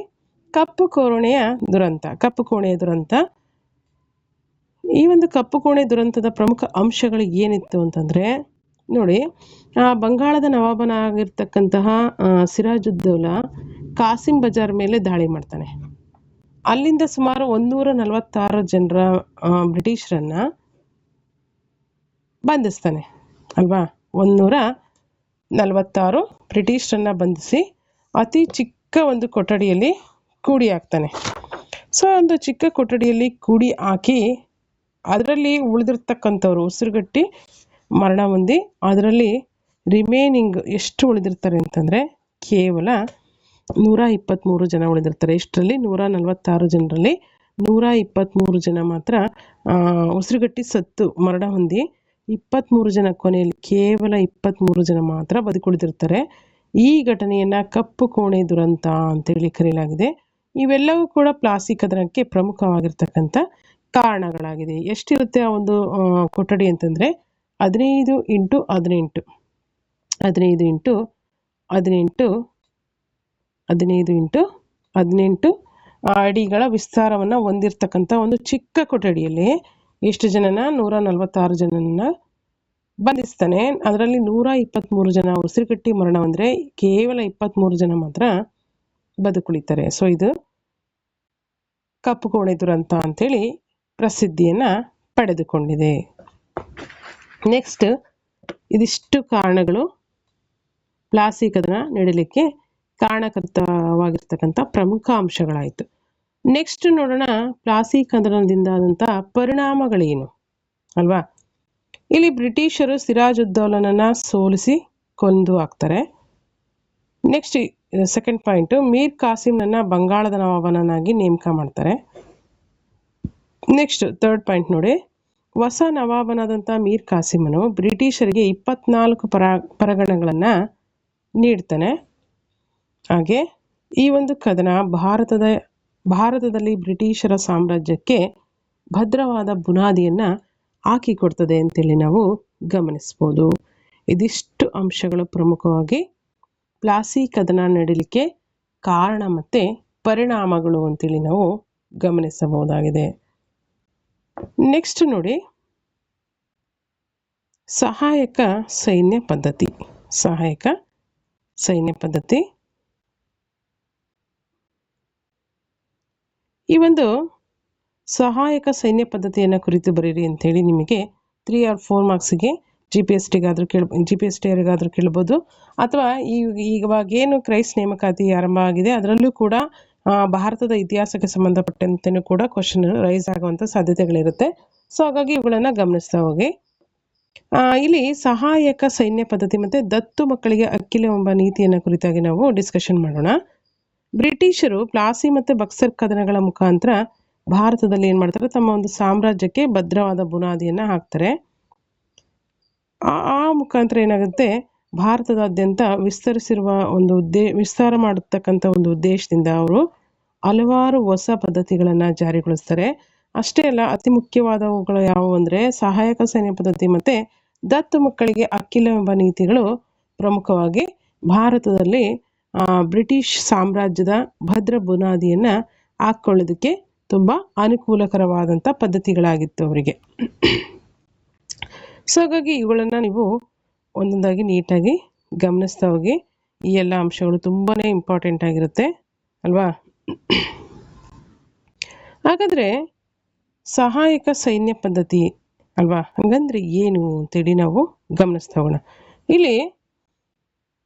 ಕಪ್ಪು ಕೋಣೆಯ ದುರಂತ. ಕಪ್ಪು ಕೋಣೆಯ ದುರಂತ, ಈ ಒಂದು ಕಪ್ಪು ಕೋಣೆ ದುರಂತದ ಪ್ರಮುಖ ಅಂಶಗಳು ಏನಿತ್ತು ಅಂತಂದರೆ ನೋಡಿ, ಬಂಗಾಳದ ನವಾಬನಾಗಿರ್ತಕ್ಕಂತಹ ಸಿರಾಜುದ್ದೌಲಾ ಕಾಸಿಂ ಬಜಾರ್ ಮೇಲೆ ದಾಳಿ ಮಾಡ್ತಾನೆ. ಅಲ್ಲಿಂದ ಸುಮಾರು 146 ಜನರ ಬ್ರಿಟಿಷರನ್ನು ಬಂಧಿಸ್ತಾನೆ ಅಲ್ವಾ. 146 ಬ್ರಿಟಿಷರನ್ನು ಬಂಧಿಸಿ ಅತಿ ಚಿಕ್ಕ ಒಂದು ಕೊಠಡಿಯಲ್ಲಿ ಕೂಡಿ ಹಾಕ್ತಾನೆ. ಸೊ ಒಂದು ಚಿಕ್ಕ ಕೊಠಡಿಯಲ್ಲಿ ಕೂಡಿ ಹಾಕಿ ಅದರಲ್ಲಿ ಉಳಿದಿರ್ತಕ್ಕಂಥವ್ರು ಉಸಿರುಗಟ್ಟಿ ಮರಣ ಹೊಂದಿ ಅದರಲ್ಲಿ ರಿಮೇನಿಂಗ್ ಎಷ್ಟು ಉಳಿದಿರ್ತಾರೆ ಅಂತಂದರೆ ಕೇವಲ 123 ಜನ ಉಳಿದಿರ್ತಾರೆ. ಇಷ್ಟರಲ್ಲಿ 146 ಜನರಲ್ಲಿ 123 ಜನ ಮಾತ್ರ ಉಸಿರುಗಟ್ಟಿ ಸತ್ತು ಮರಣ ಹೊಂದಿ 23 ಜನ ಕೊನೆಯಲ್ಲಿ ಕೇವಲ 23 ಜನ ಮಾತ್ರ ಬದುಕುಳಿದಿರ್ತಾರೆ. ಈ ಘಟನೆಯನ್ನು ಕಪ್ಪು ಕೋಣೆ ದುರಂತ ಅಂತೇಳಿ ಕರೆಯಲಾಗಿದೆ. ಇವೆಲ್ಲವೂ ಕೂಡ ಪ್ಲಾಸಿ ಕದನಕ್ಕೆ ಪ್ರಮುಖವಾಗಿರ್ತಕ್ಕಂಥ ಕಾರಣಗಳಾಗಿದೆ. ಎಷ್ಟಿರುತ್ತೆ ಆ ಒಂದು ಕೊಠಡಿ ಅಂತಂದರೆ 15 × 18 15 × 18 ಅಡಿಗಳ ವಿಸ್ತಾರವನ್ನು ಹೊಂದಿರತಕ್ಕಂಥ ಒಂದು ಚಿಕ್ಕ ಕೊಠಡಿಯಲ್ಲಿ ಎಷ್ಟು ಜನನ 146 ಜನನ ಬಂಧಿಸ್ತಾನೆ. ಅದರಲ್ಲಿ 123 ಜನ ಉಸಿರುಗಟ್ಟಿ ಮರಣ ಅಂದರೆ ಕೇವಲ 23 ಜನ ಮಾತ್ರ ಬದುಕುಳಿತಾರೆ. ಸೊ ಇದು ಕಪ್ಪು ಕೋಣೆ ದುರಂತ ಅಂತೇಳಿ ಪ್ರಸಿದ್ಧಿಯನ್ನು ಪಡೆದುಕೊಂಡಿದೆ. ನೆಕ್ಸ್ಟ್, ಇದಿಷ್ಟು ಕಾರಣಗಳು ಪ್ಲಾಸಿ ಕದನ ನಡೀಲಿಕ್ಕೆ ಕಾರಣಕರ್ತವಾಗಿರ್ತಕ್ಕಂಥ ಪ್ರಮುಖ ಅಂಶಗಳಾಯಿತು. ನೆಕ್ಸ್ಟ್ ನೋಡೋಣ, ಪ್ಲಾಸಿ ಕದನದಿಂದ ಆದಂಥ ಪರಿಣಾಮಗಳೇನು ಅಲ್ವಾ. ಇಲ್ಲಿ ಬ್ರಿಟಿಷರು ಸಿರಾಜುದ್ದೌಲನನ್ನು ಸೋಲಿಸಿ ಕೊಂದು ಹಾಕ್ತಾರೆ. ನೆಕ್ಸ್ಟ್ ಸೆಕೆಂಡ್ ಪಾಯಿಂಟು, ಮೀರ್ ಕಾಸಿಂನನ್ನು ಬಂಗಾಳದ ನವಾಬನನ್ನಾಗಿ ನೇಮಕ ಮಾಡ್ತಾರೆ. ನೆಕ್ಸ್ಟ್ ಥರ್ಡ್ ಪಾಯಿಂಟ್ ನೋಡಿ, ಹೊಸ ನವಾಬನಾದಂಥ ಮೀರ್ ಕಾಸಿಮನು ಬ್ರಿಟಿಷರಿಗೆ 24 ಪರಗಣಗಳನ್ನು ನೀಡ್ತಾನೆ. ಹಾಗೆ ಈ ಒಂದು ಕದನ ಭಾರತದಲ್ಲಿ ಬ್ರಿಟಿಷರ ಸಾಮ್ರಾಜ್ಯಕ್ಕೆ ಭದ್ರವಾದ ಬುನಾದಿಯನ್ನು ಹಾಕಿಕೊಡ್ತದೆ ಅಂತೇಳಿ ನಾವು ಗಮನಿಸ್ಬೋದು. ಇದಿಷ್ಟು ಅಂಶಗಳು ಪ್ರಮುಖವಾಗಿ ಪ್ಲಾಸಿ ಕದನ ನಡೀಲಿಕ್ಕೆ ಕಾರಣ ಮತ್ತು ಪರಿಣಾಮಗಳು ಅಂತೇಳಿ ನಾವು ಗಮನಿಸಬಹುದಾಗಿದೆ. ನೆಕ್ಸ್ಟ್ ನೋಡಿ, ಸಹಾಯಕ ಸೈನ್ಯ ಪದ್ಧತಿ. ಸಹಾಯಕ ಸೈನ್ಯ ಪದ್ಧತಿ, ಈ ಒಂದು ಸಹಾಯಕ ಸೈನ್ಯ ಪದ್ಧತಿಯನ್ನು ಕುರಿತು ಬರೀರಿ ಅಂತೇಳಿ ನಿಮಗೆ 3 or 4 ಮಾರ್ಕ್ಸಿಗೆ GPSTಗಾದರೂ ಕೇಳ್ಬೋದು. ಅಥವಾ ಇವಾಗೇನು ಕ್ರೈಸ್ ನೇಮಕಾತಿ ಆರಂಭ ಆಗಿದೆ ಅದರಲ್ಲೂ ಕೂಡ ಭಾರತದ ಇತಿಹಾಸಕ್ಕೆ ಸಂಬಂಧಪಟ್ಟಂತೆಯೂ ಕೂಡ ಕ್ವಶನ್ ರೈಸ್ ಆಗುವಂಥ ಸಾಧ್ಯತೆಗಳಿರುತ್ತೆ. ಸೊ ಹಾಗಾಗಿ ಇವುಗಳನ್ನು ಗಮನಿಸ್ತಾ ಹೋಗಿ. ಇಲ್ಲಿ ಸಹಾಯಕ ಸೈನ್ಯ ಪದ್ಧತಿ ಮತ್ತು ದತ್ತು ಮಕ್ಕಳಿಗೆ ಅಕ್ಕಿಲೆ ಎಂಬ ನೀತಿಯನ್ನು ಕುರಿತಾಗಿ ನಾವು ಡಿಸ್ಕಷನ್ ಮಾಡೋಣ. ಬ್ರಿಟಿಷರು ಪ್ಲಾಸಿ ಮತ್ತು ಬಕ್ಸರ್ ಕದನಗಳ ಮುಖಾಂತರ ಭಾರತದಲ್ಲಿ ಏನು ಮಾಡ್ತಾರೆ, ತಮ್ಮ ಒಂದು ಸಾಮ್ರಾಜ್ಯಕ್ಕೆ ಭದ್ರವಾದ ಬುನಾದಿಯನ್ನು ಹಾಕ್ತಾರೆ. ಆ ಮುಖಾಂತರ ಏನಾಗುತ್ತೆ, ಭಾರತದಾದ್ಯಂತ ವಿಸ್ತರಿಸಿರುವ ಒಂದು ವಿಸ್ತಾರ ಮಾಡತಕ್ಕಂಥ ಒಂದು ಉದ್ದೇಶದಿಂದ ಅವರು ಹಲವಾರು ಹೊಸ ಪದ್ಧತಿಗಳನ್ನು ಜಾರಿಗೊಳಿಸ್ತಾರೆ. ಅಷ್ಟೇ ಅಲ್ಲ, ಅತಿ ಮುಖ್ಯವಾದವುಗಳು ಯಾವುವು ಅಂದರೆ ಸಹಾಯಕ ಸೈನ್ಯ ಪದ್ಧತಿ ಮತ್ತು ದತ್ತು ಮಕ್ಕಳಿಗೆ ಅಕ್ಕಿಲೆ ಎಂಬ ನೀತಿಗಳು ಪ್ರಮುಖವಾಗಿ ಭಾರತದಲ್ಲಿ ಬ್ರಿಟಿಷ್ ಸಾಮ್ರಾಜ್ಯದ ಭದ್ರ ಬುನಾದಿಯನ್ನು ಹಾಕ್ಕೊಳ್ಳೋದಕ್ಕೆ ತುಂಬ ಅನುಕೂಲಕರವಾದಂಥ ಪದ್ಧತಿಗಳಾಗಿತ್ತು ಅವರಿಗೆ. ಸೊ ಹಾಗಾಗಿ ಇವುಗಳನ್ನು ನೀವು ಒಂದೊಂದಾಗಿ ನೀಟಾಗಿ ಗಮನಿಸ್ತಾ ಹೋಗಿ. ಈ ಎಲ್ಲ ಅಂಶಗಳು ತುಂಬಾ ಇಂಪಾರ್ಟೆಂಟ್ ಆಗಿರುತ್ತೆ ಅಲ್ವಾ. ಹಾಗಾದರೆ ಸಹಾಯಕ ಸೈನ್ಯ ಪದ್ಧತಿ ಅಲ್ವಾ, ಹಂಗಂದ್ರೆ ಏನು ಅಂತೇಳಿ ನಾವು ಗಮನಿಸ್ತಾ ಹೋಗೋಣ. ಇಲ್ಲಿ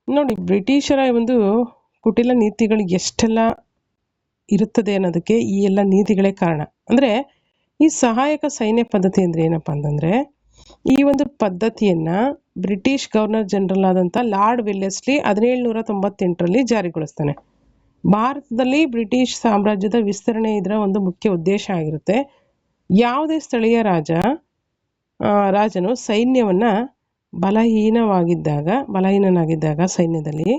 ನೋಡಿ, ಬ್ರಿಟಿಷರ ಒಂದು ಕುಟಿಲ ನೀತಿಗಳು ಎಷ್ಟೆಲ್ಲ ಇರುತ್ತದೆ ಅನ್ನೋದಕ್ಕೆ ಈ ಎಲ್ಲ ನೀತಿಗಳೇ ಕಾರಣ. ಅಂದರೆ ಈ ಸಹಾಯಕ ಸೈನ್ಯ ಪದ್ಧತಿ ಅಂದರೆ ಏನಪ್ಪ ಅಂತಂದರೆ, ಈ ಒಂದು ಪದ್ಧತಿಯನ್ನು ಬ್ರಿಟಿಷ್ ಗವರ್ನರ್ ಜನರಲ್ ಆದಂಥ ಲಾರ್ಡ್ ವೆಲ್ಲೆಸ್ಲಿ 1798ರಲ್ಲಿ ಜಾರಿಗೊಳಿಸ್ತಾನೆ. ಭಾರತದಲ್ಲಿ ಬ್ರಿಟಿಷ್ ಸಾಮ್ರಾಜ್ಯದ ವಿಸ್ತರಣೆ ಇದರ ಒಂದು ಮುಖ್ಯ ಉದ್ದೇಶ ಆಗಿರುತ್ತೆ. ಯಾವುದೇ ಸ್ಥಳೀಯ ರಾಜನು ಸೈನ್ಯವನ್ನು ಬಲಹೀನನಾಗಿದ್ದಾಗ ಸೈನ್ಯದಲ್ಲಿ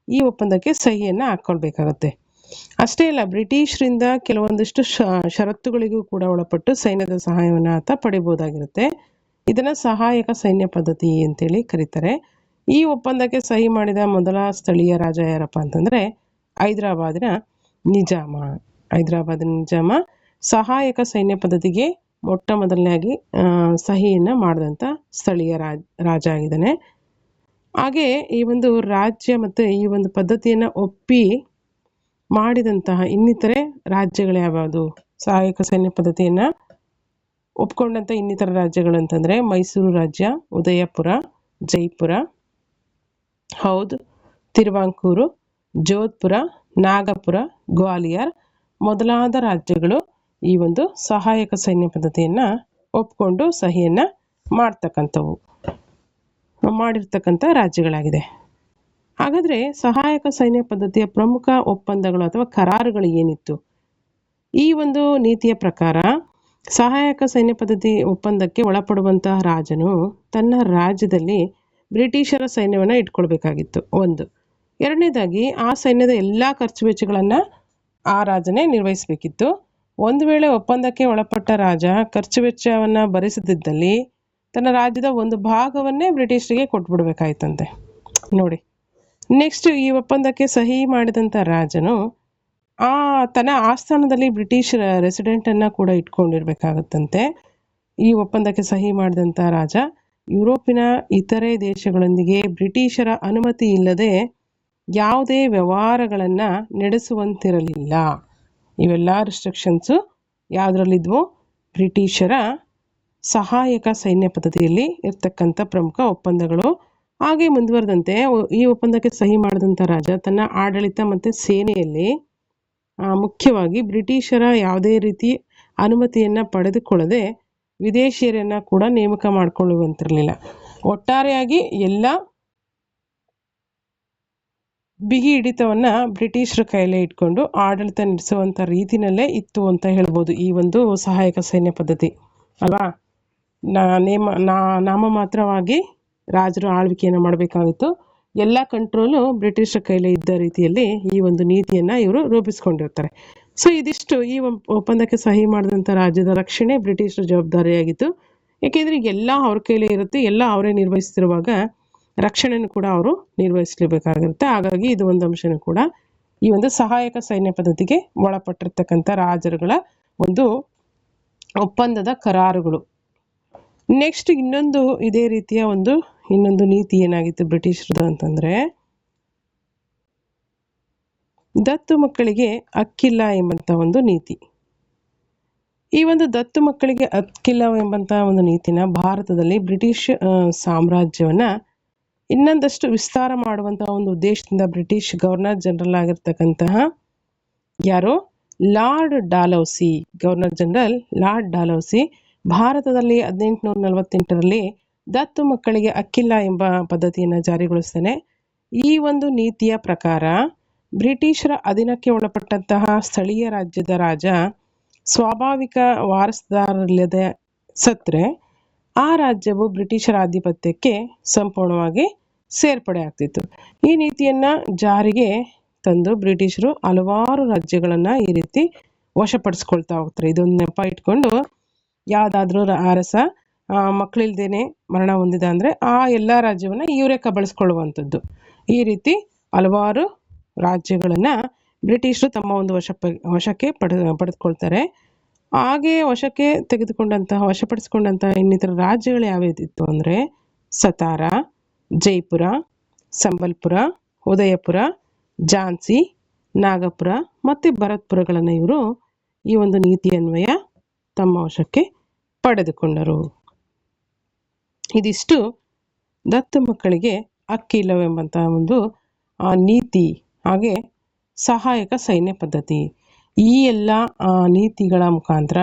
ಈ ಒಪ್ಪಂದಕ್ಕೆ ಸಹಿಯನ್ನು ಹಾಕ್ಕೊಳ್ಬೇಕಾಗತ್ತೆ. ಅಷ್ಟೇ ಅಲ್ಲ, ಬ್ರಿಟಿಷರಿಂದ ಕೆಲವೊಂದಿಷ್ಟು ಷರತ್ತುಗಳಿಗೂ ಕೂಡ ಒಳಪಟ್ಟು ಸೈನ್ಯದ ಸಹಾಯವನ್ನು ಆತ ಪಡಿಬೋದಾಗಿರುತ್ತೆ. ಇದನ್ನ ಸಹಾಯಕ ಸೈನ್ಯ ಪದ್ಧತಿ ಅಂತೇಳಿ ಕರೀತಾರೆ. ಈ ಒಪ್ಪಂದಕ್ಕೆ ಸಹಿ ಮಾಡಿದ ಮೊದಲ ಸ್ಥಳೀಯ ರಾಜ ಯಾರಪ್ಪ ಅಂತಂದ್ರೆ ಹೈದರಾಬಾದಿನ ನಿಜಾಮ. ಹೈದರಾಬಾದಿನ ನಿಜಾಮ ಸಹಾಯಕ ಸೈನ್ಯ ಪದ್ಧತಿಗೆ ಮೊಟ್ಟ ಮೊದಲನೇಯಾಗಿ ಸಹಿಯನ್ನ ಮಾಡಿದಂಥ ಸ್ಥಳೀಯ ರಾಜ ಆಗಿದ್ದಾನೆ. ಹಾಗೆ ಈ ಒಂದು ರಾಜ್ಯ ಮತ್ತು ಈ ಒಂದು ಪದ್ಧತಿಯನ್ನು ಒಪ್ಪಿ ಮಾಡಿದಂತಹ ಇನ್ನಿತರೆ ರಾಜ್ಯಗಳು ಯಾವ್ಯಾವುದು? ಸಹಾಯಕ ಸೈನ್ಯ ಪದ್ಧತಿಯನ್ನು ಒಪ್ಕೊಂಡಂಥ ಇನ್ನಿತರ ರಾಜ್ಯಗಳು ಅಂತಂದರೆ ಮೈಸೂರು ರಾಜ್ಯ, ಉದಯಪುರ, ಜೈಪುರ, ಹೌದ್, ತಿರುವಾಂಕೂರು, ಜೋಧ್ಪುರ, ನಾಗಪುರ, ಗ್ವಾಲಿಯರ್ ಮೊದಲಾದ ರಾಜ್ಯಗಳು ಈ ಒಂದು ಸಹಾಯಕ ಸೈನ್ಯ ಪದ್ಧತಿಯನ್ನು ಒಪ್ಕೊಂಡು ಸಹಿಯನ್ನು ಮಾಡಿರ್ತಕ್ಕಂಥ ರಾಜ್ಯಗಳಾಗಿದೆ. ಹಾಗಾದರೆ ಸಹಾಯಕ ಸೈನ್ಯ ಪದ್ಧತಿಯ ಪ್ರಮುಖ ಒಪ್ಪಂದಗಳು ಅಥವಾ ಕರಾರುಗಳು ಏನಿತ್ತು? ಈ ಒಂದು ನೀತಿಯ ಪ್ರಕಾರ ಸಹಾಯಕ ಸೈನ್ಯ ಪದ್ಧತಿ ಒಪ್ಪಂದಕ್ಕೆ ಒಳಪಡುವಂತಹ ರಾಜನು ತನ್ನ ರಾಜ್ಯದಲ್ಲಿ ಬ್ರಿಟಿಷರ ಸೈನ್ಯವನ್ನು ಇಟ್ಕೊಳ್ಬೇಕಾಗಿತ್ತು. ಒಂದು. ಎರಡನೇದಾಗಿ ಆ ಸೈನ್ಯದ ಎಲ್ಲ ಖರ್ಚು ವೆಚ್ಚಗಳನ್ನು ಆ ರಾಜನೇ ನಿರ್ವಹಿಸಬೇಕಿತ್ತು. ಒಂದು ವೇಳೆ ಒಪ್ಪಂದಕ್ಕೆ ಒಳಪಟ್ಟ ರಾಜ ಖರ್ಚು ವೆಚ್ಚವನ್ನು ಭರಿಸದಿದ್ದಲ್ಲಿ ತನ್ನ ರಾಜ್ಯದ ಒಂದು ಭಾಗವನ್ನೇ ಬ್ರಿಟಿಷರಿಗೆ ಕೊಟ್ಬಿಡ್ಬೇಕಾಯ್ತಂತೆ. ನೋಡಿ, ನೆಕ್ಸ್ಟ್ ಈ ಒಪ್ಪಂದಕ್ಕೆ ಸಹಿ ಮಾಡಿದಂಥ ರಾಜನು ತನ್ನ ಆಸ್ಥಾನದಲ್ಲಿ ಬ್ರಿಟಿಷ್ ರೆಸಿಡೆಂಟನ್ನು ಕೂಡ ಇಟ್ಕೊಂಡಿರ್ಬೇಕಾಗತ್ತಂತೆ. ಈ ಒಪ್ಪಂದಕ್ಕೆ ಸಹಿ ಮಾಡಿದಂಥ ರಾಜ ಯುರೋಪಿನ ಇತರೆ ದೇಶಗಳೊಂದಿಗೆ ಬ್ರಿಟಿಷರ ಅನುಮತಿ ಇಲ್ಲದೆ ಯಾವುದೇ ವ್ಯವಹಾರಗಳನ್ನು ನಡೆಸುವಂತಿರಲಿಲ್ಲ. ಇವೆಲ್ಲ ರಿಸ್ಟ್ರಿಕ್ಷನ್ಸು ಯಾವುದರಲ್ಲಿದ್ವು? ಬ್ರಿಟಿಷರ ಸಹಾಯಕ ಸೈನ್ಯ ಪದ್ಧತಿಯಲ್ಲಿ ಇರ್ತಕ್ಕಂಥ ಪ್ರಮುಖ ಒಪ್ಪಂದಗಳು. ಹಾಗೆ ಮುಂದುವರೆದಂತೆ ಈ ಒಪ್ಪಂದಕ್ಕೆ ಸಹಿ ಮಾಡಿದಂಥ ರಾಜ ತನ್ನ ಆಡಳಿತ ಮತ್ತು ಸೇನೆಯಲ್ಲಿ ಮುಖ್ಯವಾಗಿ ಬ್ರಿಟಿಷರ ಯಾವುದೇ ರೀತಿ ಅನುಮತಿಯನ್ನು ಪಡೆದುಕೊಳ್ಳದೆ ವಿದೇಶಿಯರನ್ನು ಕೂಡ ನೇಮಕ ಮಾಡಿಕೊಳ್ಳುವಂತಿರಲಿಲ್ಲ. ಒಟ್ಟಾರೆಯಾಗಿ ಎಲ್ಲ ಬಿಗಿ ಹಿಡಿತವನ್ನು ಬ್ರಿಟಿಷರ ಕೈಯಲ್ಲೇ ಇಟ್ಕೊಂಡು ಆಡಳಿತ ನಡೆಸುವಂಥ ರೀತಿನಲ್ಲೇ ಇತ್ತು ಅಂತ ಹೇಳ್ಬೋದು ಈ ಒಂದು ಸಹಾಯಕ ಸೈನ್ಯ ಪದ್ಧತಿ ಅಲ್ವಾ. ನಾಮಮಾತ್ರವಾಗಿ ರಾಜರು ಆಳ್ವಿಕೆಯನ್ನು ಮಾಡಬೇಕಾಗಿತ್ತು. ಎಲ್ಲ ಕಂಟ್ರೋಲು ಬ್ರಿಟಿಷರ ಕೈಲೇ ಇದ್ದ ರೀತಿಯಲ್ಲಿ ಈ ಒಂದು ನೀತಿಯನ್ನು ಇವರು ರೂಪಿಸ್ಕೊಂಡಿರ್ತಾರೆ. ಸೊ ಇದಿಷ್ಟು ಈ ಒಪ್ಪಂದಕ್ಕೆ ಸಹಿ ಮಾಡಿದಂಥ ರಾಜ್ಯದ ರಕ್ಷಣೆ ಬ್ರಿಟಿಷರ ಜವಾಬ್ದಾರಿಯಾಗಿತ್ತು. ಏಕೆಂದರೆ ಎಲ್ಲ ಅವ್ರ ಕೈಲೇ ಇರುತ್ತೆ, ಎಲ್ಲ ಅವರೇ ನಿರ್ವಹಿಸ್ತಿರುವಾಗ ರಕ್ಷಣೆಯನ್ನು ಕೂಡ ಅವರು ನಿರ್ವಹಿಸಲೇಬೇಕಾಗಿರುತ್ತೆ. ಹಾಗಾಗಿ ಇದು ಒಂದು ಅಂಶನೂ ಕೂಡ ಈ ಒಂದು ಸಹಾಯಕ ಸೈನ್ಯ ಪದ್ಧತಿಗೆ ಒಳಪಟ್ಟಿರ್ತಕ್ಕಂಥ ರಾಜರುಗಳ ಒಂದು ಒಪ್ಪಂದದ ಕರಾರುಗಳು. ನೆಕ್ಸ್ಟ್ ಇನ್ನೊಂದು ಇದೇ ರೀತಿಯ ಇನ್ನೊಂದು ನೀತಿ ಏನಾಗಿತ್ತು ಬ್ರಿಟಿಷರದು ಅಂತಂದ್ರೆ, ದತ್ತು ಮಕ್ಕಳಿಗೆ ಹಕ್ಕಿಲ್ಲ ಎಂಬಂತ ಒಂದು ನೀತಿ. ಈ ಒಂದು ದತ್ತು ಮಕ್ಕಳಿಗೆ ಹಕ್ಕಿಲ್ಲ ಎಂಬಂತ ಒಂದು ನೀತಿನ ಭಾರತದಲ್ಲಿ ಬ್ರಿಟಿಷ್ ಸಾಮ್ರಾಜ್ಯವನ್ನ ಇನ್ನೊಂದಷ್ಟು ವಿಸ್ತಾರ ಮಾಡುವಂತಹ ಒಂದು ಉದ್ದೇಶದಿಂದ ಬ್ರಿಟಿಷ್ ಗವರ್ನರ್ ಜನರಲ್ ಆಗಿರ್ತಕ್ಕಂತಹ ಯಾರು ಗವರ್ನರ್ ಜನರಲ್ ಲಾರ್ಡ್ ಡಾಲೌಸಿ ಭಾರತದಲ್ಲಿ 1848ರಲ್ಲಿ ದತ್ತು ಮಕ್ಕಳಿಗೆ ಹಕ್ಕಿಲ್ಲ ಎಂಬ ಪದ್ಧತಿಯನ್ನು ಜಾರಿಗೊಳಿಸ್ತಾನೆ. ಈ ಒಂದು ನೀತಿಯ ಪ್ರಕಾರ ಬ್ರಿಟಿಷರ ಅಧೀನಕ್ಕೆ ಒಳಪಟ್ಟಂತಹ ಸ್ಥಳೀಯ ರಾಜ್ಯದ ರಾಜ ಸ್ವಾಭಾವಿಕ ವಾರಸುದಾರರಿಲ್ಲದೆ ಸತ್ರೆ ಆ ರಾಜ್ಯವು ಬ್ರಿಟಿಷರ ಆಧಿಪತ್ಯಕ್ಕೆ ಸಂಪೂರ್ಣವಾಗಿ ಸೇರ್ಪಡೆ ಆಗ್ತಿತ್ತು. ಈ ನೀತಿಯನ್ನ ಜಾರಿಗೆ ತಂದು ಬ್ರಿಟಿಷರು ಹಲವಾರು ರಾಜ್ಯಗಳನ್ನ ಈ ರೀತಿ ವಶಪಡಿಸ್ಕೊಳ್ತಾ ಹೋಗ್ತಾರೆ. ಇದೊಂದು ನೆಪ ಇಟ್ಕೊಂಡು ಯಾವುದಾದ್ರೂ ಅರಸ ಮಕ್ಕಳಿಲ್ದೇನೆ ಮರಣ ಹೊಂದಿದ ಅಂದರೆ ಆ ಎಲ್ಲ ರಾಜ್ಯವನ್ನು ಇವರೇ ಕಬಳಿಸ್ಕೊಳ್ಳುವಂಥದ್ದು. ಈ ರೀತಿ ಹಲವಾರು ರಾಜ್ಯಗಳನ್ನು ಬ್ರಿಟಿಷರು ತಮ್ಮ ಒಂದು ವಶಕ್ಕೆ ಪಡೆದುಕೊಳ್ತಾರೆ. ಹಾಗೆ ವಶಪಡಿಸಿಕೊಂಡಂತಹ ಇನ್ನಿತರ ರಾಜ್ಯಗಳು ಯಾವ್ಯಾವಿತ್ತು ಅಂದರೆ ಸತಾರ, ಜೈಪುರ, ಸಂಬಲ್ಪುರ, ಉದಯಪುರ, ಝಾನ್ಸಿ, ನಾಗಪುರ ಮತ್ತು ಭರತ್ಪುರಗಳನ್ನು ಇವರು ಈ ಒಂದು ನೀತಿ ಅನ್ವಯ ತಮ್ಮ ವಶಕ್ಕೆ ಪಡೆದುಕೊಂಡರು. ಇದಿಷ್ಟು ದತ್ತು ಮಕ್ಕಳಿಗೆ ಹಕ್ಕಿಲ್ಲವೆಂಬಂತಹ ಒಂದು ನೀತಿ ಹಾಗೆ ಸಹಾಯಕ ಸೈನ್ಯ ಪದ್ಧತಿ. ಈ ಎಲ್ಲ ನೀತಿಗಳ ಮುಖಾಂತರ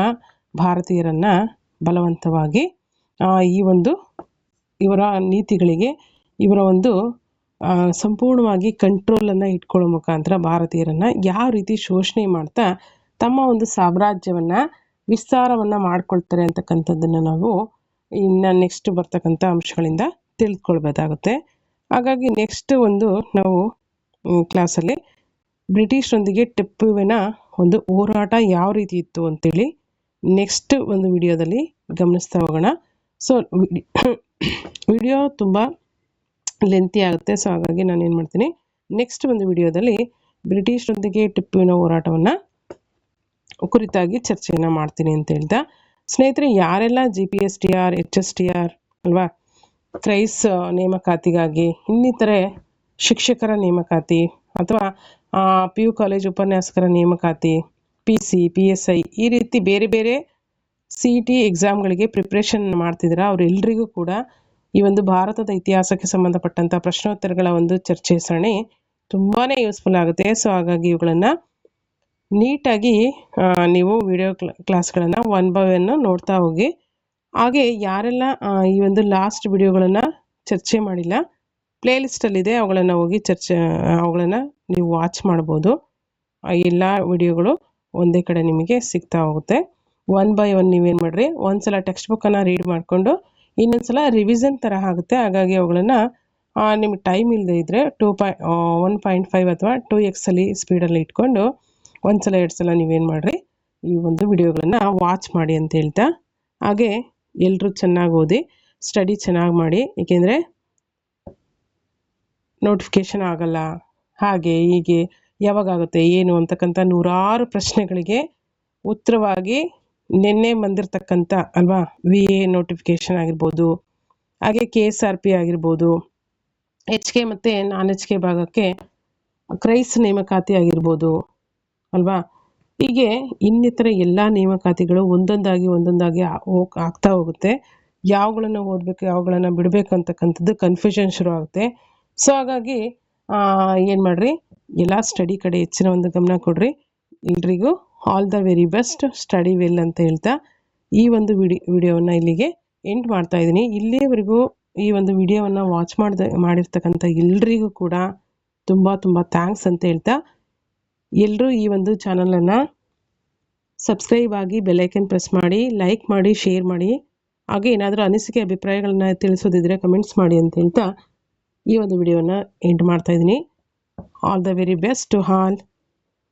ಭಾರತೀಯರನ್ನ ಬಲವಂತವಾಗಿ ಇವರ ನೀತಿಗಳಿಗೆ ಇವರ ಒಂದು ಸಂಪೂರ್ಣವಾಗಿ ಕಂಟ್ರೋಲನ್ನು ಇಟ್ಕೊಳ್ಳೋ ಮುಖಾಂತರ ಭಾರತೀಯರನ್ನ ಯಾವ ರೀತಿ ಶೋಷಣೆ ಮಾಡ್ತಾ ತಮ್ಮ ಒಂದು ಸಾಮ್ರಾಜ್ಯವನ್ನು ವಿಸ್ತಾರವನ್ನು ಮಾಡ್ಕೊಳ್ತಾರೆ ಅಂತಕ್ಕಂಥದ್ದನ್ನು ನಾವು ಇನ್ನು ನೆಕ್ಸ್ಟ್ ಬರ್ತಕ್ಕಂಥ ಅಂಶಗಳಿಂದ ತಿಳ್ಕೊಳ್ಬೇಕಾಗುತ್ತೆ. ಹಾಗಾಗಿ ನೆಕ್ಸ್ಟ್ ನಾವು ಕ್ಲಾಸಲ್ಲಿ ಬ್ರಿಟಿಷರೊಂದಿಗೆ ಟಿಪ್ಪುವಿನ ಒಂದು ಹೋರಾಟ ಯಾವ ರೀತಿ ಇತ್ತು ಅಂತೇಳಿ ನೆಕ್ಸ್ಟ್ ಒಂದು ವಿಡಿಯೋದಲ್ಲಿ ಗಮನಿಸ್ತಾ ಹೋಗೋಣ. ಸೊ ವಿಡಿಯೋ ತುಂಬ ಲೆಂತಿ ಆಗುತ್ತೆ. ಸೊ ಹಾಗಾಗಿ ನಾನು ಏನು ಮಾಡ್ತೀನಿ, ನೆಕ್ಸ್ಟ್ ಒಂದು ವಿಡಿಯೋದಲ್ಲಿ ಬ್ರಿಟಿಷರೊಂದಿಗೆ ಟಿಪ್ಪುವಿನ ಹೋರಾಟವನ್ನು ಕುರಿತಾಗಿ ಚರ್ಚೆಯನ್ನು ಮಾಡ್ತೀನಿ ಅಂತ ಹೇಳ್ತಾ, ಸ್ನೇಹಿತರೆ ಯಾರೆಲ್ಲ GPSTR HSTR ಅಲ್ವಾ, ಕ್ರೈಸ್ ನೇಮಕಾತಿಗಾಗಿ ಇನ್ನಿತರೆ ಶಿಕ್ಷಕರ ನೇಮಕಾತಿ ಅಥವಾ PU ಕಾಲೇಜ್ ಉಪನ್ಯಾಸಕರ ನೇಮಕಾತಿ, PC PSI ಈ ರೀತಿ ಬೇರೆ ಬೇರೆ CET ಎಕ್ಸಾಮ್ಗಳಿಗೆ ಪ್ರಿಪ್ರೇಷನ್ ಮಾಡ್ತಿದ್ದೀರಾ ಅವರೆಲ್ಲರಿಗೂ ಕೂಡ ಈ ಒಂದು ಭಾರತದ ಇತಿಹಾಸಕ್ಕೆ ಸಂಬಂಧಪಟ್ಟಂಥ ಪ್ರಶ್ನೋತ್ತರಗಳ ಒಂದು ಚರ್ಚೆ ಸರಣಿ ತುಂಬಾ ಯೂಸ್ಫುಲ್ ಆಗುತ್ತೆ. ಸೊ ಹಾಗಾಗಿ ಇವುಗಳನ್ನು ನೀಟಾಗಿ ನೀವು ವಿಡಿಯೋ ಕ್ಲಾಸ್ಗಳನ್ನು ಒನ್ ಬೈ ಒನ್ ನೋಡ್ತಾ ಹೋಗಿ. ಹಾಗೆ ಯಾರೆಲ್ಲ ಈ ಒಂದು ಲಾಸ್ಟ್ ವಿಡಿಯೋಗಳನ್ನು ಚರ್ಚೆ ಮಾಡಿಲ್ಲ, ಪ್ಲೇಲಿಸ್ಟಲ್ಲಿದೆ, ಅವುಗಳನ್ನು ನೀವು ವಾಚ್ ಮಾಡ್ಬೋದು. ಎಲ್ಲ ವಿಡಿಯೋಗಳು ಒಂದೇ ಕಡೆ ನಿಮಗೆ ಸಿಗ್ತಾ ಹೋಗುತ್ತೆ. ಒನ್ ಬೈ ಒನ್ ನೀವೇನು ಮಾಡಿರಿ, ಒಂದ್ಸಲ ಟೆಕ್ಸ್ಟ್ ಬುಕ್ಕನ್ನು ರೀಡ್ ಮಾಡಿಕೊಂಡು ಇನ್ನೊಂದ್ಸಲ ರಿವಿಷನ್ ಥರ ಆಗುತ್ತೆ. ಹಾಗಾಗಿ ಅವುಗಳನ್ನು ನಿಮಗೆ ಟೈಮ್ ಇಲ್ಲದೆ ಇದ್ದರೆ 1.5 ಅಥವಾ 2x ಸ್ಪೀಡಲ್ಲಿ ಇಟ್ಕೊಂಡು ಒಂದ್ಸಲ 2 ಸಲ ನೀವೇನು ಮಾಡಿರಿ ಈ ಒಂದು ವಿಡಿಯೋಗಳನ್ನು ವಾಚ್ ಮಾಡಿ ಅಂತ ಹೇಳ್ತಾ, ಹಾಗೆ ಎಲ್ಲರೂ ಚೆನ್ನಾಗಿ ಓದಿ ಸ್ಟಡಿ ಚೆನ್ನಾಗಿ ಮಾಡಿ. ಏಕೆಂದರೆ ನೋಟಿಫಿಕೇಷನ್ ಆಗಲ್ಲ, ಹಾಗೆ ಹೀಗೆ ಯಾವಾಗುತ್ತೆ ಏನು ಅಂತಕ್ಕಂಥ ನೂರಾರು ಪ್ರಶ್ನೆಗಳಿಗೆ ಉತ್ತರವಾಗಿ ನಿನ್ನೆ ಬಂದಿರತಕ್ಕಂಥ ಅಲ್ವಾ VA ನೋಟಿಫಿಕೇಷನ್ ಆಗಿರ್ಬೋದು, ಹಾಗೆ KSRP ಆಗಿರ್ಬೋದು, HK ಮತ್ತು ನಾನ್ HK ಭಾಗಕ್ಕೆ ಕ್ರೈಸ್ ನೇಮಕಾತಿ ಆಗಿರ್ಬೋದು ಅಲ್ವಾ, ಹೀಗೆ ಇನ್ನಿತರ ಎಲ್ಲ ನೇಮಕಾತಿಗಳು ಒಂದೊಂದಾಗಿ ಆಗ್ತಾ ಹೋಗುತ್ತೆ. ಯಾವುಗಳನ್ನು ಓದಬೇಕು ಯಾವುಗಳನ್ನು ಬಿಡಬೇಕು ಅಂತಕ್ಕಂಥದ್ದು ಕನ್ಫ್ಯೂಷನ್ ಶುರು ಆಗುತ್ತೆ. ಸೊ ಹಾಗಾಗಿ ಏನು ಮಾಡಿರಿ, ಎಲ್ಲ ಸ್ಟಡಿ ಕಡೆ ಹೆಚ್ಚಿನ ಒಂದು ಗಮನ ಕೊಡ್ರಿ. ಎಲ್ರಿಗೂ all the very best, study well ಅಂತ ಹೇಳ್ತಾ ಈ ಒಂದು ವಿಡಿಯೋವನ್ನು ಇಲ್ಲಿಗೆ ಎಂಡ್ ಮಾಡ್ತಾ ಇದ್ದೀನಿ. ಇಲ್ಲಿಯವರೆಗೂ ಈ ಒಂದು ವಿಡಿಯೋವನ್ನು ವಾಚ್ ಮಾಡಿರ್ತಕ್ಕಂಥ ಎಲ್ರಿಗೂ ಕೂಡ ತುಂಬ ತುಂಬ ಥ್ಯಾಂಕ್ಸ್ ಅಂತ ಹೇಳ್ತಾ, ಎಲ್ಲರೂ ಈ ಒಂದು ಚಾನಲನ್ನು ಸಬ್ಸ್ಕ್ರೈಬ್ ಆಗಿ ಬೆಲ್ಲೈಕನ್ ಪ್ರೆಸ್ ಮಾಡಿ, ಲೈಕ್ ಮಾಡಿ, ಶೇರ್ ಮಾಡಿ. ಹಾಗೆ ಏನಾದರೂ ಅನಿಸಿಕೆ ಅಭಿಪ್ರಾಯಗಳನ್ನ ತಿಳಿಸೋದಿದ್ರೆ ಕಮೆಂಟ್ಸ್ ಮಾಡಿ ಅಂತ ಹೇಳ್ತಾ ಈ ಒಂದು ವಿಡಿಯೋನ ಎಂಡ್ ಮಾಡ್ತಾ ಇದ್ದೀನಿ. All the very best to all.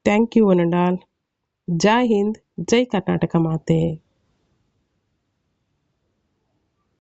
Thank you one and all. Jai Hind, Jai Karnataka ಮಾತೆ.